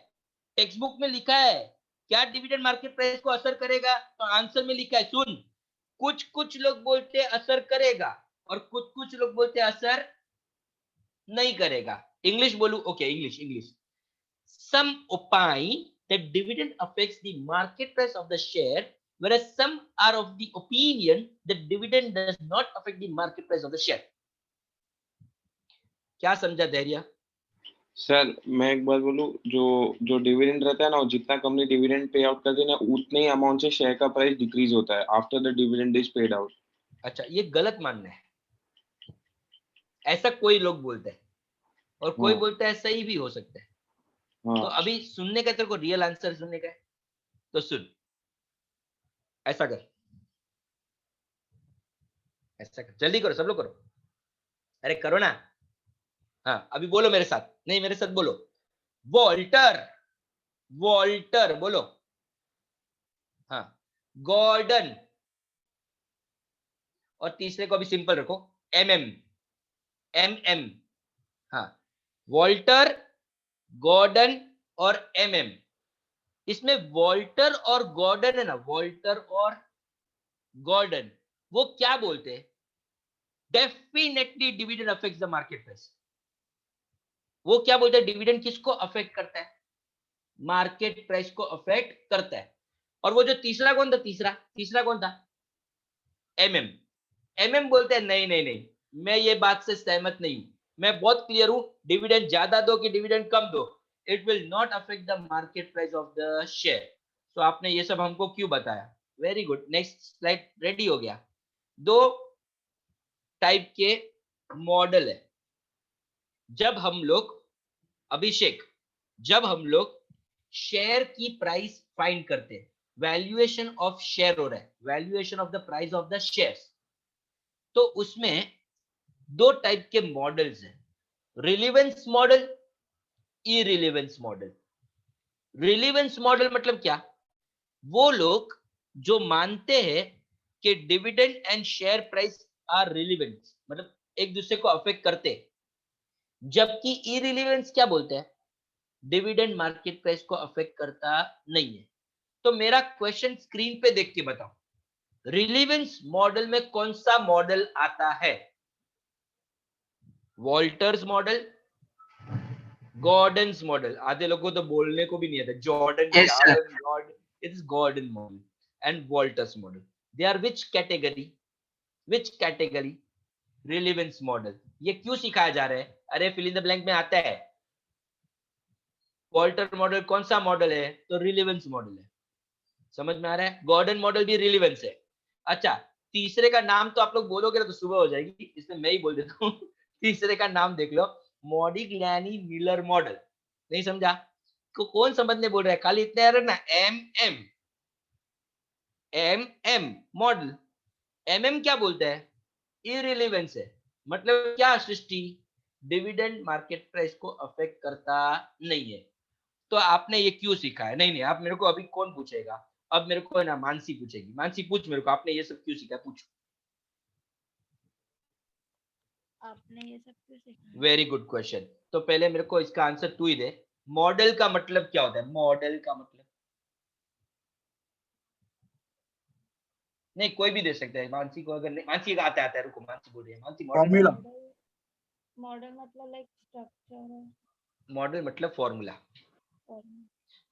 टेक्स्ट बुक में लिखा है क्या डिविडेंड मार्केट प्राइस को असर करेगा, तो आंसर में लिखा है, सुन, कुछ कुछ लोग बोलते असर करेगा और कुछ कुछ लोग बोलते असर नहीं करेगा। इंग्लिश बोलू? Okay, English. Some opine that dividend affects the market price of the share, whereas some are of the opinion that dividend does not affect the market price of the share. क्या समझा धैर्य? सर मैं एक बात बोलूं, जो डिविडेंड रहता है ना, जितना कंपनी डिविडेंड पे आउट करती है ना, उतने ही अमाउंट से शेयर का प्राइस डिक्रीज होता है after the dividend is paid out. अच्छा, ये गलत मानना है, ऐसा कोई लोग बोलते हैं, और कोई हाँ। बोलता है सही भी हो सकता है। हाँ। तो अभी सुनने का, तेरे को रियल आंसर सुनने का है तो सुन, ऐसा कर, ऐसा कर, जल्दी करो, सब लोग करो, अरे करो ना। हाँ, अभी बोलो मेरे साथ, नहीं मेरे साथ बोलो, वॉल्टर, वॉल्टर बोलो। हाँ, गॉर्डन, और तीसरे को अभी सिंपल रखो, एमएम, एमएम। हाँ, वॉल्टर, गॉर्डन और एमएम। इसमें वॉल्टर और गॉर्डन है ना, वॉल्टर और गॉर्डन, वो क्या बोलते हैं? Definitely dividend affects the market price. वो क्या बोलते हैं? डिविडेंड किसको अफेक्ट करता है? मार्केट प्राइस को अफेक्ट करता है। और वो जो तीसरा कौन था, तीसरा कौन था? एमएम। एमएम बोलते हैं नहीं नहीं नहीं, मैं ये बात से सहमत नहीं हूं, मैं बहुत क्लियर हूं, डिविडेंड ज्यादा दो कि डिविडेंड कम दो, it will not affect the market price of the share. तो आपने ये सब हमको क्यों बताया? Very good, next slide ready हो गया। दो टाइप के मॉडल है। जब हम लोग, अभिषेक, जब हम लोग शेयर की प्राइस फाइंड करते हैं, वैल्यूएशन ऑफ शेयर हो रहा है, valuation of the price of the shares, तो उसमें दो टाइप के मॉडल्स हैं, relevance model, irrelevance model. Relevance model मतलब क्या? वो लोग जो मानते हैं कि dividend and share price are relevant, मतलब एक दूसरे को अफेक्ट करते हैं, जबकि इररिलेवेंस क्या बोलते हैं? डिविडेंड मार्केट प्राइस को अफेक्ट करता नहीं है। तो मेरा क्वेश्चन स्क्रीन पे देख के बताओ, रिलेवेंस मॉडल में कौन सा मॉडल आता है? वॉल्टर्स मॉडल, गॉर्डन्स मॉडल, आधे लोगों को तो बोलने को भी नहीं आता, Jordan, Yes, sir. it is Gordon model and Walters model. They are which category? Which category? Relevance model. ये क्यों सिखाया जा रहा है? अरे फिल इन द ब्लैंक में आता है। वॉल्टर मॉडल कौन सा मॉडल है? तो रिलेवेंस मॉडल है। समझ में आ रहा है? गॉर्डन मॉडल भी रिलेवेंस है। अच्छा, तीसरे का नाम तो आप लोग बोलोगे ना तो सुबह हो जाएगी, इसमें मैं ही बोल देता हूँ। तीसरे का नाम देख लो, मॉडिग्लियानी मिलर मॉडल। नहीं समझा? को कौन समझने बोल रहा है? खाली इतने यार ना, एम मॉडल। एमएम क्या बोलता है? इररिलेवेंस है। मतलब क्या सृष्टि? डिविडेंड मार्केट प्राइस को अफेक्ट करता नहीं है। तो आपने ये क्यों सीखा है? नहीं नहीं, आप मेरे को अभी कौन पूछेगा? अब मेरे को ना मानसी पूछेगी। मानसी पूछ मेरे को, आपने ये सब क्यों सीखा? पूछ। आपने ये सब क्यों सीखा? Very good question. तो पहले मेरे को इसका आंसर तू ही दे। मॉडल का मतलब क्या होता है? मॉडल का मतलब नहीं, कोई भी दे सकता है। मानसी को अगर नहीं, मानसी का आता है, रुको, मानसी बोल रही है। मानसी फॉर्मूला। मॉडल मतलब लाइक स्ट्रक्चर, मॉडल मतलब फॉर्मूला।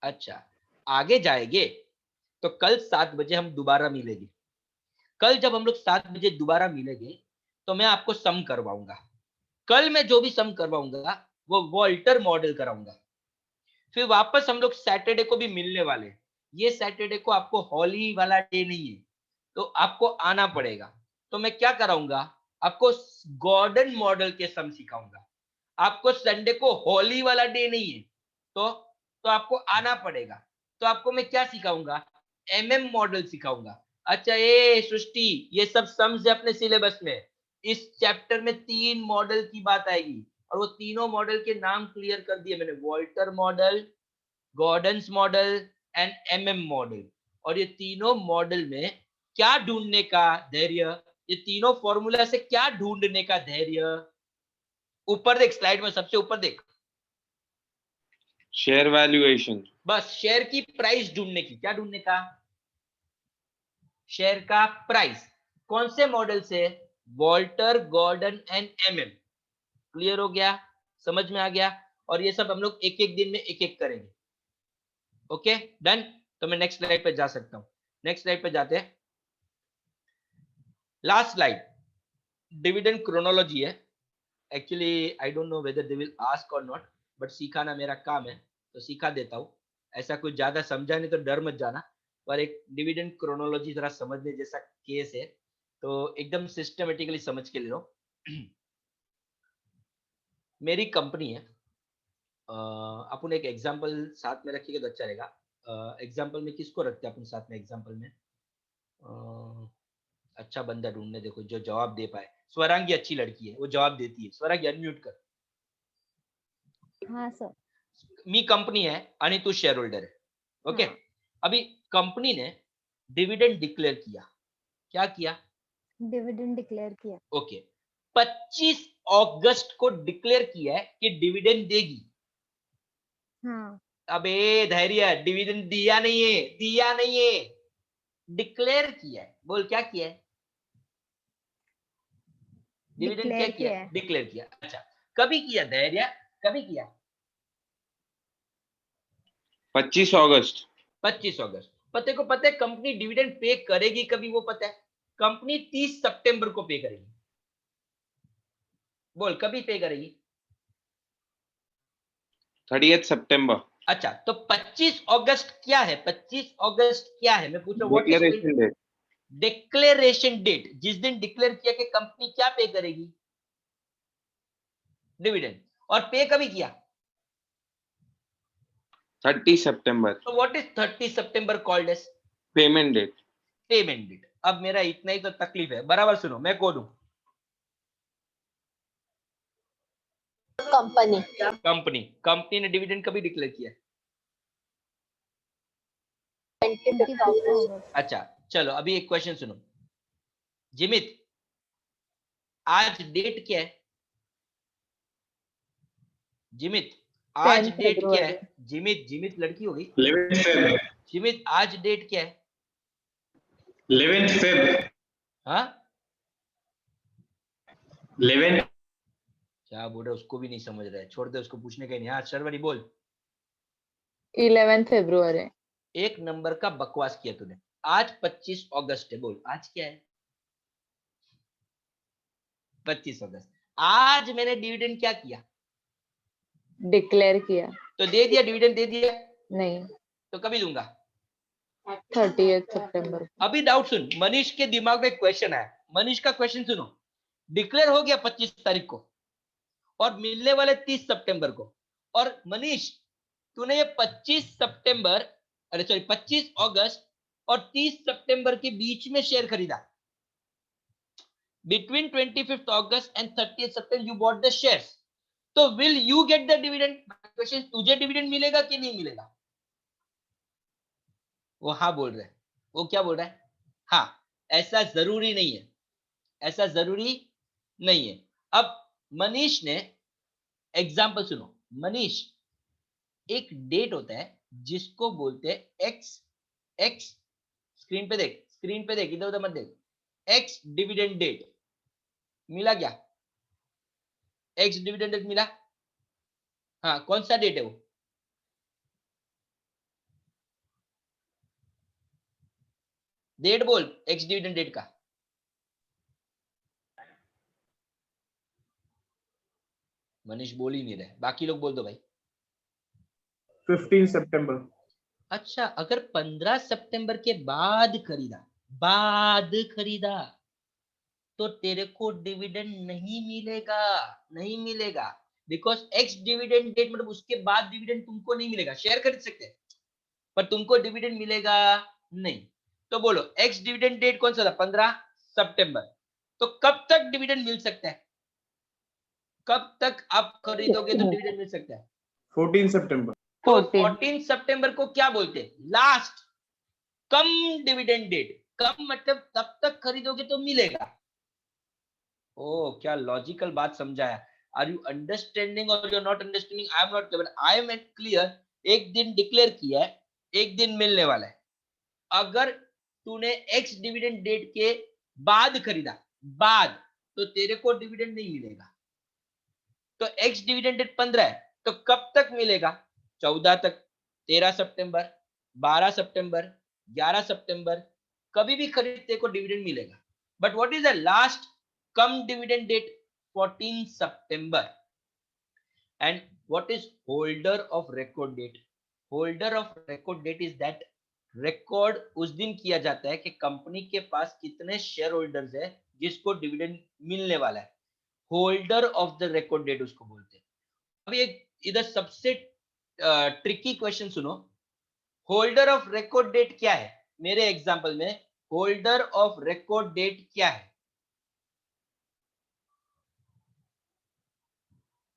अच्छा, आगे जाएंगे तो कल 7 बजे हम दोबारा मिलेंगे। कल जब हम लोग 7 बजे दोबारा मिलेंगे तो मैं आपको सम करवाऊंगा। कल मैं जो भी सम करवाऊंगा वो वॉल्टर मॉडल कराऊंगा। फिर वापस हम लोग सैटरडे को भी मिलने वाले हैं। ये सैटरडे को आपको हॉली वाला डे नहीं है, तो आपको आना पड़ेगा। तो मैं क्या कराऊंगा, आपको गॉर्डन मॉडल के सम सिखाऊंगा। आपको संडे को होली वाला डे नहीं है, तो आपको आना पड़ेगा। तो आपको मैं क्या सिखाऊंगा, एमएम मॉडल सिखाऊंगा। अच्छा ये सृष्टि, ये सब सम्स है अपने सिलेबस में। इस चैप्टर में 3 मॉडल की बात आएगी और वो तीनों मॉडल के नाम क्लियर कर दिए मैंने, Walter model, Gordon's model and MM model. और ये तीनों मॉडल में क्या ढूंढने का धैर्य, ये तीनों फॉर्मूला से क्या ढूंढने का धैर्य। ऊपर देख, स्लाइड में सबसे ऊपर देख, शेयर वैल्यूएशन, बस शेयर की प्राइस ढूंढने की, क्या ढूंढने का, शेयर का प्राइस। कौन से मॉडल से, Walter, Gordon and MM. Clear हो गया, समझ में आ गया। और ये सब हम लोग एक एक दिन में एक एक करेंगे। Okay done. तो मैं नेक्स्ट स्लाइड पे जा सकता हूं। नेक्स्ट स्लाइड पे जाते हैं, लास्ट स्लाइड, डिविडेंड क्रोनोलॉजी है। Actually I don't know whether they will ask और नॉट, बट सिखाना मेरा काम है तो सिखा देता हूं। ऐसा कुछ ज्यादा समझा नहीं तो डर मत जाना, पर एक डिविडेंड क्रोनोलॉजी जरा समझने जैसा केस है, तो एकदम सिस्टमेटिकली समझ के ले लो। मेरी कंपनी है, अपन एक एग्जांपल साथ में रखिएगा तो अच्छा रहेगा। एग्जांपल में किसको रखते हैं अपन साथ में एग्जांपल में, अच्छा बंदा ढूंढने, देखो जो जवाब दे पाए। स्वरांगी अच्छी लड़की है, वो जवाब देती है। स्वरांगी अनम्यूट कर। हाँ सर। मी कंपनी है आणि तू शेयर होल्डर है। ओके हाँ। अभी कंपनी ने डिविडेंड डिक्लेयर किया, क्या किया, डिविडेंड डिक्लेयर किया। ओके 25 अगस्त को डिक्लेयर किया है कि डिविडेंड देगी। हाँ। अबे धैर्य, डिविडेंड दिया नहीं है, दिया नहीं है, डिक्लेयर किया है। बोल क्या किया है, डिविडेंड क्या डिक्लेयर किया किया है, है। डिक्लेयर किया। अच्छा कभी किया धैर्य, कभी किया, 25 अगस्त। 25 अगस्त। पते को पता है कंपनी डिविडेंड पे करेगी कभी, वो पता है, कंपनी 30 सितंबर को पे करेगी। बोल कभी पे करेगी, 30th सितंबर। अच्छा तो 25 अगस्त क्या है, 25 अगस्त क्या है, मैं पूछ रहा हूँ what is declaration date. Declaration date, जिस दिन डिक्लेयर किया कि कंपनी क्या पे करेगी, डिविडेंड। और पे कभी किया, 30 सितंबर। तो what is 30 September called as, payment date. Payment date. अब मेरा इतना ही तो तकलीफ है, बराबर सुनो, मैं कौन हूं, कंपनी। कंपनी। कंपनी ने डिविडेंड कभी डिक्लेयर किया, 25 अगस्त। अच्छा चलो अभी एक क्वेश्चन सुनो, जिमित आज डेट क्या है, जिमित आज 10 डेट क्या है, फरवरी। जिमित, जिमित लड़की होगी, 11th Feb, जिमित आज डेट क्या है, 11th Feb, हाँ 11th, क्या बोल रहे, उसको भी नहीं समझ रहा है, छोड़ दे उसको, पूछने का ही नहीं। हाँ शर्वरी बोल, 11 फरवरी। एक नंबर का बकवास किया तूने। आज 25 अगस्त है, बोल आज क्या है, 25 अगस्त। आज मैंने डिविडेंड क्या किया, डिक्लेयर किया। तो दे दिया, डिविडेंड दे दिया, नहीं, तो कभी दूंगा, 30th सितंबर। अभी डाउट सुन, मनीष के दिमाग में क्वेश्चन है, मनीष का क्वेश्चन सुनो, डिक्लेयर हो गया 25 तारीख को और मिलने वाले 30 सितंबर को, और मनीष तूने ये 25 सितंबर, अरे सॉरी 25 अगस्त और 30 सितंबर के बीच में शेयर खरीदा, between 25th August and 30th September you bought the shares, तो will you get the dividend, question, तुझे डिविडेंड मिलेगा कि नहीं मिलेगा, वो हाँ बोल रहा है, वो क्या बोल रहा है, हाँ। ऐसा जरूरी नहीं है, ऐसा जरूरी नहीं है। अब मनीष ने एग्जाम्पल सुनो, मनीष एक डेट होता है जिसको बोलते हैं एक्स, एक्स स्क्रीन पे देख, स्क्रीन पे देख, इधर उधर मत देख, एक्स डिविडेंड डेट मिला क्या, एक्स डिविडेंड डेट मिला, हाँ कौन सा डेट है वो, डेट बोल एक्स डिविडेंड डेट का, मनीष बोल ही नहीं रहे, बाकी लोग बोल दो भाई। 15 सितंबर। अच्छा अगर 15 सितंबर के बाद खरीदा, बाद खरीदा, तो तेरे को डिविडेंड नहीं मिलेगा, नहीं मिलेगा, बिकॉज एक्स डिविडेंड डेट मतलब उसके बाद डिविडेंड तुमको नहीं मिलेगा। शेयर खरीद सकते हैं पर तुमको डिविडेंड मिलेगा नहीं। तो बोलो एक्स डिविडेंड डेट कौन सा था? 15 सितंबर। तो कब तक डिविडेंड मिल सकता है? कब तक आप खरीदोगे तो डिविडेंड मिल सकता है? 14 सितंबर। तो 14 सितंबर को क्या बोलते हैं? Last cum dividend date. कम मतलब तब तक खरीदोगे तो मिलेगा। ओ क्या लॉजिकल बात समझाया। आर यू अंडरस्टैंडिंग और you are not understanding? I am not clear, I am clear. एक दिन डिक्लेयर किया है, एक दिन मिलने वाला है। अगर तूने एक्स डिविडेंड डेट के बाद खरीदा, बाद, तो तेरे को डिविडेंड नहीं मिलेगा। तो एक्स डिविडेंड डेट 15 है, तो कब तक मिलेगा? 14 तक, 13 सितंबर, 12 सितंबर, 11 सितंबर, कभी भी खरीदते को डिविडेंड मिलेगा। But what is the last cum dividend date? 14 September. And what is holder of record date? Holder of record date is that record उस दिन किया जाता है कि कंपनी के पास कितने शेयर होल्डर्स है जिसको डिविडेंड मिलने वाला है। Holder of the record date उसको बोलते हैं। अभी एक इधर सबसे ट्रिकी क्वेश्चन सुनो। होल्डर ऑफ रिकॉर्ड डेट क्या है? मेरे एग्जांपल में होल्डर ऑफ रिकॉर्ड डेट क्या है?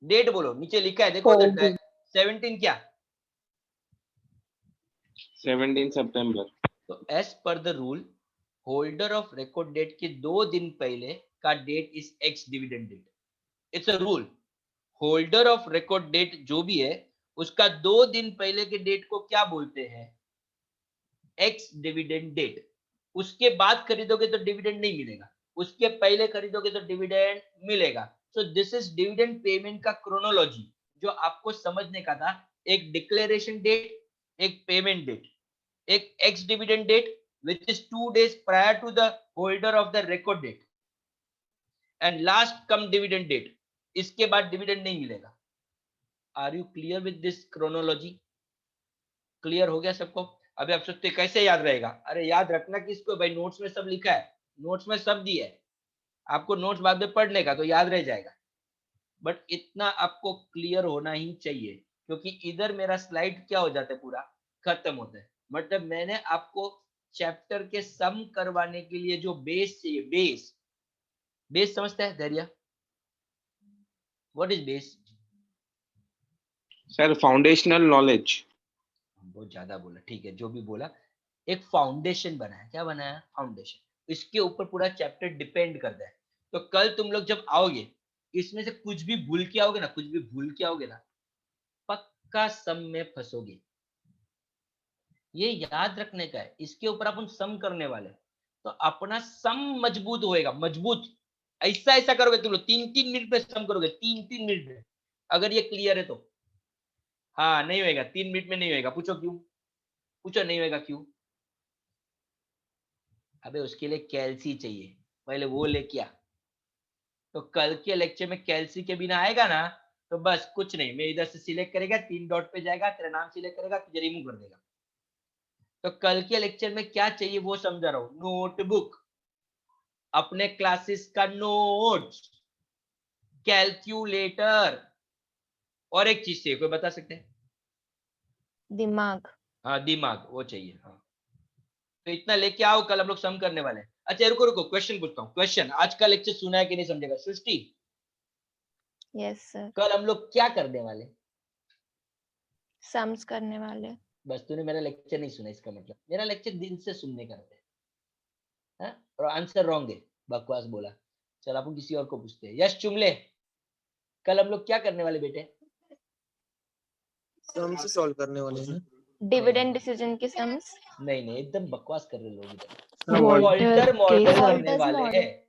डेट बोलो, नीचे लिखा है देखो। 17 क्या? 17 सितंबर। तो as per the rule holder of record date के 2 दिन पहले का date is ex dividend date. It's a rule. Holder of record date जो भी है उसका 2 दिन पहले के डेट को क्या बोलते हैं? Ex dividend date. उसके बाद खरीदोगे तो डिविडेंड नहीं मिलेगा, उसके पहले खरीदोगे तो डिविडेंड मिलेगा। So this is dividend payment का क्रोनोलॉजी जो आपको समझने का था। एक डिक्लेरेशन डेट, एक पेमेंट डेट, एक ex dividend date which is 2 days prior to the holder of the record date and last come dividend date। इसके बाद डिविडेंड नहीं मिलेगा। Are you clear with this chronology? Clear हो गया सबको? अभी आप सोचते कैसे याद रहेगा? अरे याद रखना किसको भाई, नोट्स में सब लिखा है, नोट्स में सब दिया है, आपको नोट्स बाद में पढ़ने का तो याद रह जाएगा। बट इतना आपको क्लियर होना ही चाहिए क्योंकि इधर मेरा स्लाइड क्या हो जाता है, पूरा खत्म होता है। मतलब मैंने आपको चैप्टर के सम करवाने के लिए जो बेस चाहिए, बेस, बेस समझता है धैर्य? What is base? Sir foundational knowledge. बहुत ज्यादा बोला, ठीक है, जो भी बोला। एक फाउंडेशन बनाया। क्या बनाया? फाउंडेशन। इसके ऊपर पूरा चैप्टर डिपेंड करता है। तो कल तुम लोग जब आओगे इसमें से कुछ भी भूल के आओगे ना, कुछ भी भूल के आओगे ना, पक्का सम में फंसोगे। ये याद रखने का है। इसके ऊपर अपन सम करने वाले तो अपना सम मजबूत होएगा, मजबूत। ऐसा ऐसा करोगे तुम लोग, 3-3 मिनट में सम करोगे, 3-3 मिनट में। अगर ये क्लियर है तो। हाँ नहीं होएगा, 3 मिनट में नहीं होएगा। पूछो क्यों? पूछो नहीं होएगा क्यों? अबे उसके लिए कैल्सी चाहिए, पहले वो लेके आ। तो कल के लेक्चर में कैल्सी के बिना आएगा ना तो बस कुछ नहीं, मैं इधर से सिलेक्ट करेगा, 3 डॉट पे जाएगा, तेरा नाम सिलेक्ट करेगा, तुझे रिमूव कर देगा। तो कल के लेक्चर में क्या चाहिए वो समझा रहा हूं। नोटबुक, अपने क्लासेस का नोट्स, कैलकुलेटर, और एक चीज चाहिए, कोई बता सकते हैं? दिमाग। हाँ दिमाग, वो चाहिए। हाँ तो इतना लेके आओ, कल हम लोग सम करने वाले हैं। अच्छा रुको रुको, क्वेश्चन पूछता हूँ। क्वेश्चन आज का लेक्चर सुना है कि नहीं समझेगा? सृष्टि, यस सर। कल हम लोग क्या करने वाले? सम्स करने वाले। बस तूने मेरा लेक्चर नहीं सुना, इसका मतलब मेरा लेक्चर दिल से सुनने का रहता है। हाँ? और आंसर रॉन्ग है, बकवास बोला। चल अपन किसी और को पूछते हैं। यश चुमले, कल हम लोग क्या करने वाले बेटे? सम्स सॉल्व करने वाले हैं। डिविडेंड डिसीजन के सम्स। नहीं नहीं, एकदम बकवास कर रहे लोग इधर। Walter वॉल्टर मॉडल के करने Walter's वाले model। हैं।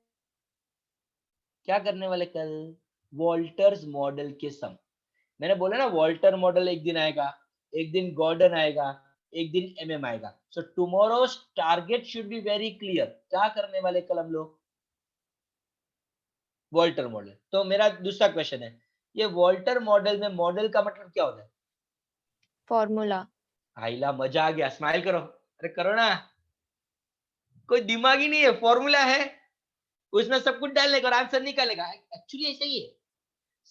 क्या करने वाले कल? वॉल्टर्स मॉडल के सम। मैंने बोला ना वॉल्टर मॉडल एक दिन आएगा, एक दिन गॉर्डन आएगा, एक दिन एमएम आएगा। So tomorrow's target should be very clear. क्या करने वाले कल हम लोग? Walter model. तो मेरा दूसरा क्वेश्चन है, ये वॉल्टर मॉडल में मॉडल का मतलब क्या होता है? फॉर्मूला। आइला मजा आ गया, स्माइल करो। अरे करो ना, कोई दिमाग ही नहीं है, फॉर्मूला है। उसमें सब कुछ डालने का और आंसर निकालेगा। एक्चुअली ऐसा ही है,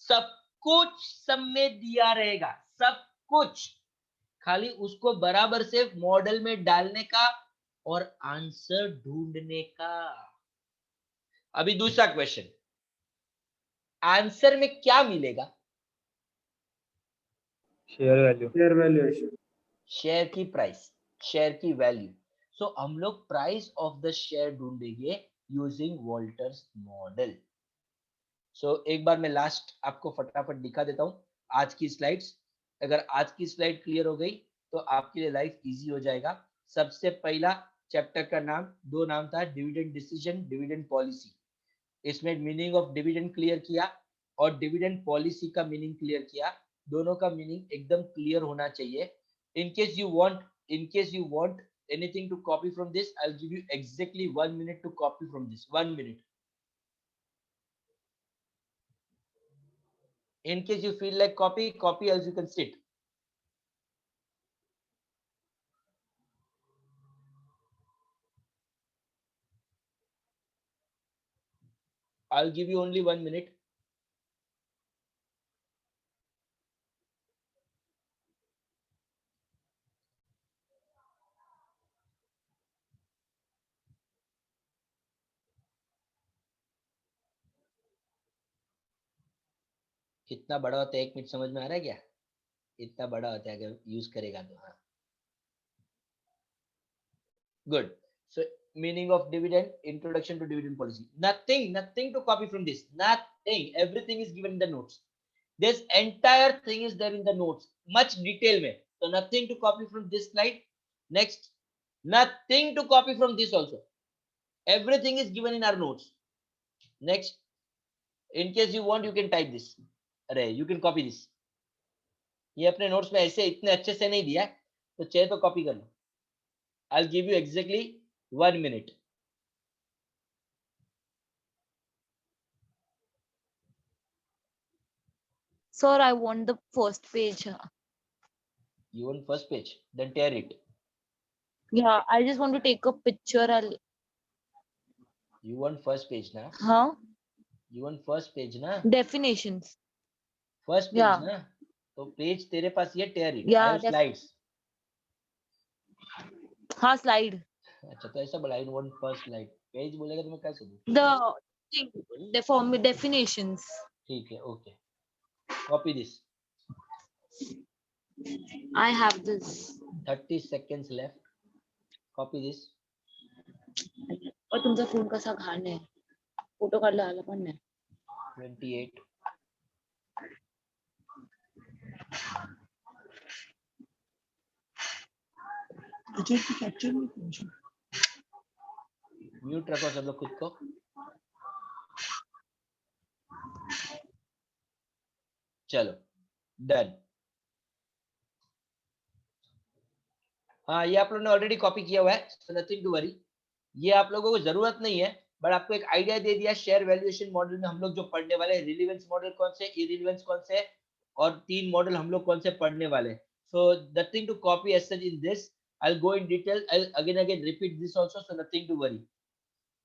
सब कुछ सब में दिया रहेगा, सब कुछ, खाली उसको बराबर से मॉडल में डालने का और आंसर ढूंढने का। अभी दूसरा क्वेश्चन, आंसर में क्या मिलेगा? Share value. Share valuation. Share की प्राइस, शेयर की वैल्यू। सो हम लोग प्राइस ऑफ द शेयर ढूंढेंगे यूजिंग वॉल्टर्स मॉडल। सो एक बार मैं लास्ट आपको फटाफट दिखा देता हूं आज की स्लाइड्स। अगर आज की स्लाइड क्लियर हो गई तो आपके लिए लाइफ इजी हो जाएगा। सबसे पहला चैप्टर का नाम, दो नाम था, डिविडेंड डिसीजन, डिविडेंड पॉलिसी। इसमें मीनिंग ऑफ डिविडेंड क्लियर किया और डिविडेंड पॉलिसी का मीनिंग क्लियर किया। दोनों का मीनिंग एकदम क्लियर होना चाहिए। in case you want anything to copy from this, I'll give you exactly 1 minute to copy from this. 1 minute. In case you feel like copy, else you can sit. I'll give you only 1 minute. कितना बड़ा होता है 1 मिनट, समझ में आ रहा है क्या? इतना बड़ा होता है अगर यूज करेगा तो। हाँ, good. So meaning of dividend, introduction to dividend policy. Nothing to copy from this. Nothing. Everything is given in the notes. This entire thing is there in the notes, much detail में. So nothing to copy from this slide. Next, nothing to copy from this also. Everything is given in our notes. Next, in case you want, you can type this. अरे, you can copy this. ये अपने नोट्स में ऐसे इतने अच्छे से नहीं दिया, तो चाहे तो कॉपी कर लो। I'll give you exactly 1 minute. Sir, I want the first page. You want first page? Then tear it. Yeah, I just want to take a picture. You want first page na? Huh? You want first page na? Definitions. First page Yeah. ना? तो पेज तेरे पास ये, tear it. Yeah, I have slides. हाँ, slide. अच्छा, तो ऐसा बोला, I want first slide. Page बोलेगा तो मैं कैसे दूँ? The thing, the form definitions. ठीक है, okay. Copy this. I have this. 30 seconds left. Copy this. और तुमचा फोन कसा घाण आहे, फोटो काढला आला पण नाही. 28. म्यूट रखो सब लोग खुद को। चलो, डन। हाँ, ये आप लोगों ने ऑलरेडी कॉपी किया हुआ है, so nothing to worry. ये आप लोगों को जरूरत नहीं है, बट आपको एक आइडिया दे दिया। शेयर वैल्यूएशन मॉडल में हम लोग जो पढ़ने वाले हैं, रिलेवेंस मॉडल कौन से, इररिलेवेंस कौन से, और 3 मॉडल हम लोग कौन से पढ़ने वाले हैं। So nothing to copy as such in this. I'll go in detail. I'll again repeat this also, so nothing to worry.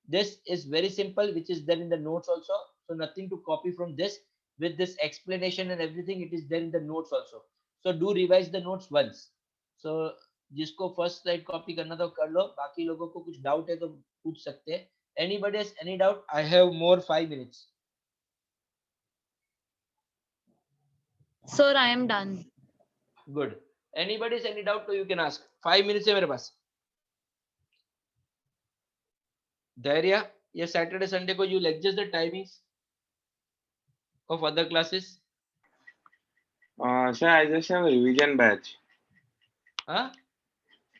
This is very simple, which is there in the notes also. So nothing to copy from this. With this explanation and everything, it is there in the notes also. So do revise the notes once. So जिसको फर्स्ट स्लाइड कॉपी करना तो कर लो, बाकी लोगों को कुछ डाउट है तो पूछ सकते हैं। Anybody has any doubt? I have more 5 minutes. Sir, I am done. Good. Anybody has any doubt तो you can ask. 5 minutes है मेरे पास। धैर्य, ये सैटरडे संडे को you adjust the timings of other classes? Sir, I just have a revision batch. हाँ?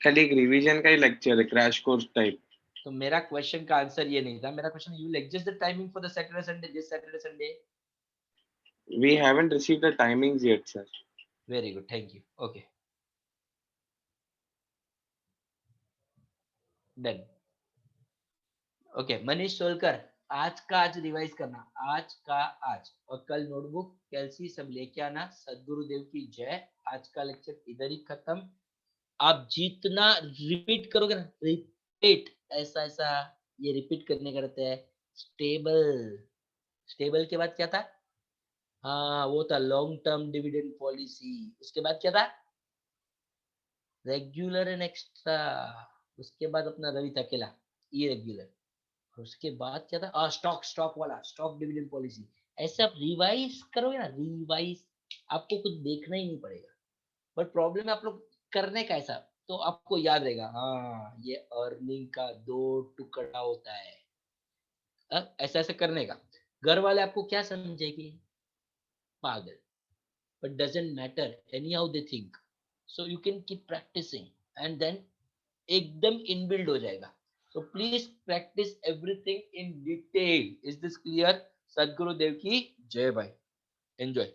कल एक रिवीजन का ही लेक्चर है, क्रैश कोर्स टाइप। तो मेरा क्वेश्चन का आंसर ये नहीं था। मेरा question, you will adjust the timing for the Saturday Sunday, this Saturday Sunday? We haven't received the timings yet, sir. Very good, thank you. Okay. Done. Okay, Manish Solkar, आज का आज रिवाइज करना, आज का आज, और कल नोटबुक कैलसी सब लेके आना। सद्गुरुदेव की जय। आज का लेक्चर इधर ही खत्म। आप जितना रिपीट करोगे ना, रिपीट, ऐसा ये रिपीट करने का रहता है। स्टेबल, स्टेबल के बाद क्या था? हाँ वो था लॉन्ग टर्म डिविडेंड पॉलिसी। उसके बाद क्या था? Regular and extra. उसके बाद अपना रवि था अकेला इरेगुलर। और उसके बाद क्या था? स्टॉक, स्टॉक वाला, स्टॉक डिविडेंड पॉलिसी। ऐसे आप रिवाइज करोगे ना, रिवाइज, आपको कुछ देखना ही नहीं पड़ेगा। बट प्रॉब्लम है आप लोग करने का ऐसा, तो आपको याद रहेगा हाँ ये अर्निंग का 2 टुकड़ा होता है। ऐसा ऐसा करने का। घर वाले आपको क्या समझेगी? पागल। But doesn't matter, anyhow they think. So you can keep practicing and then एकदम inbuilt हो जाएगा। So please practice everything in detail. Is this clear? सदगुरुदेव की जय भाई। Enjoy.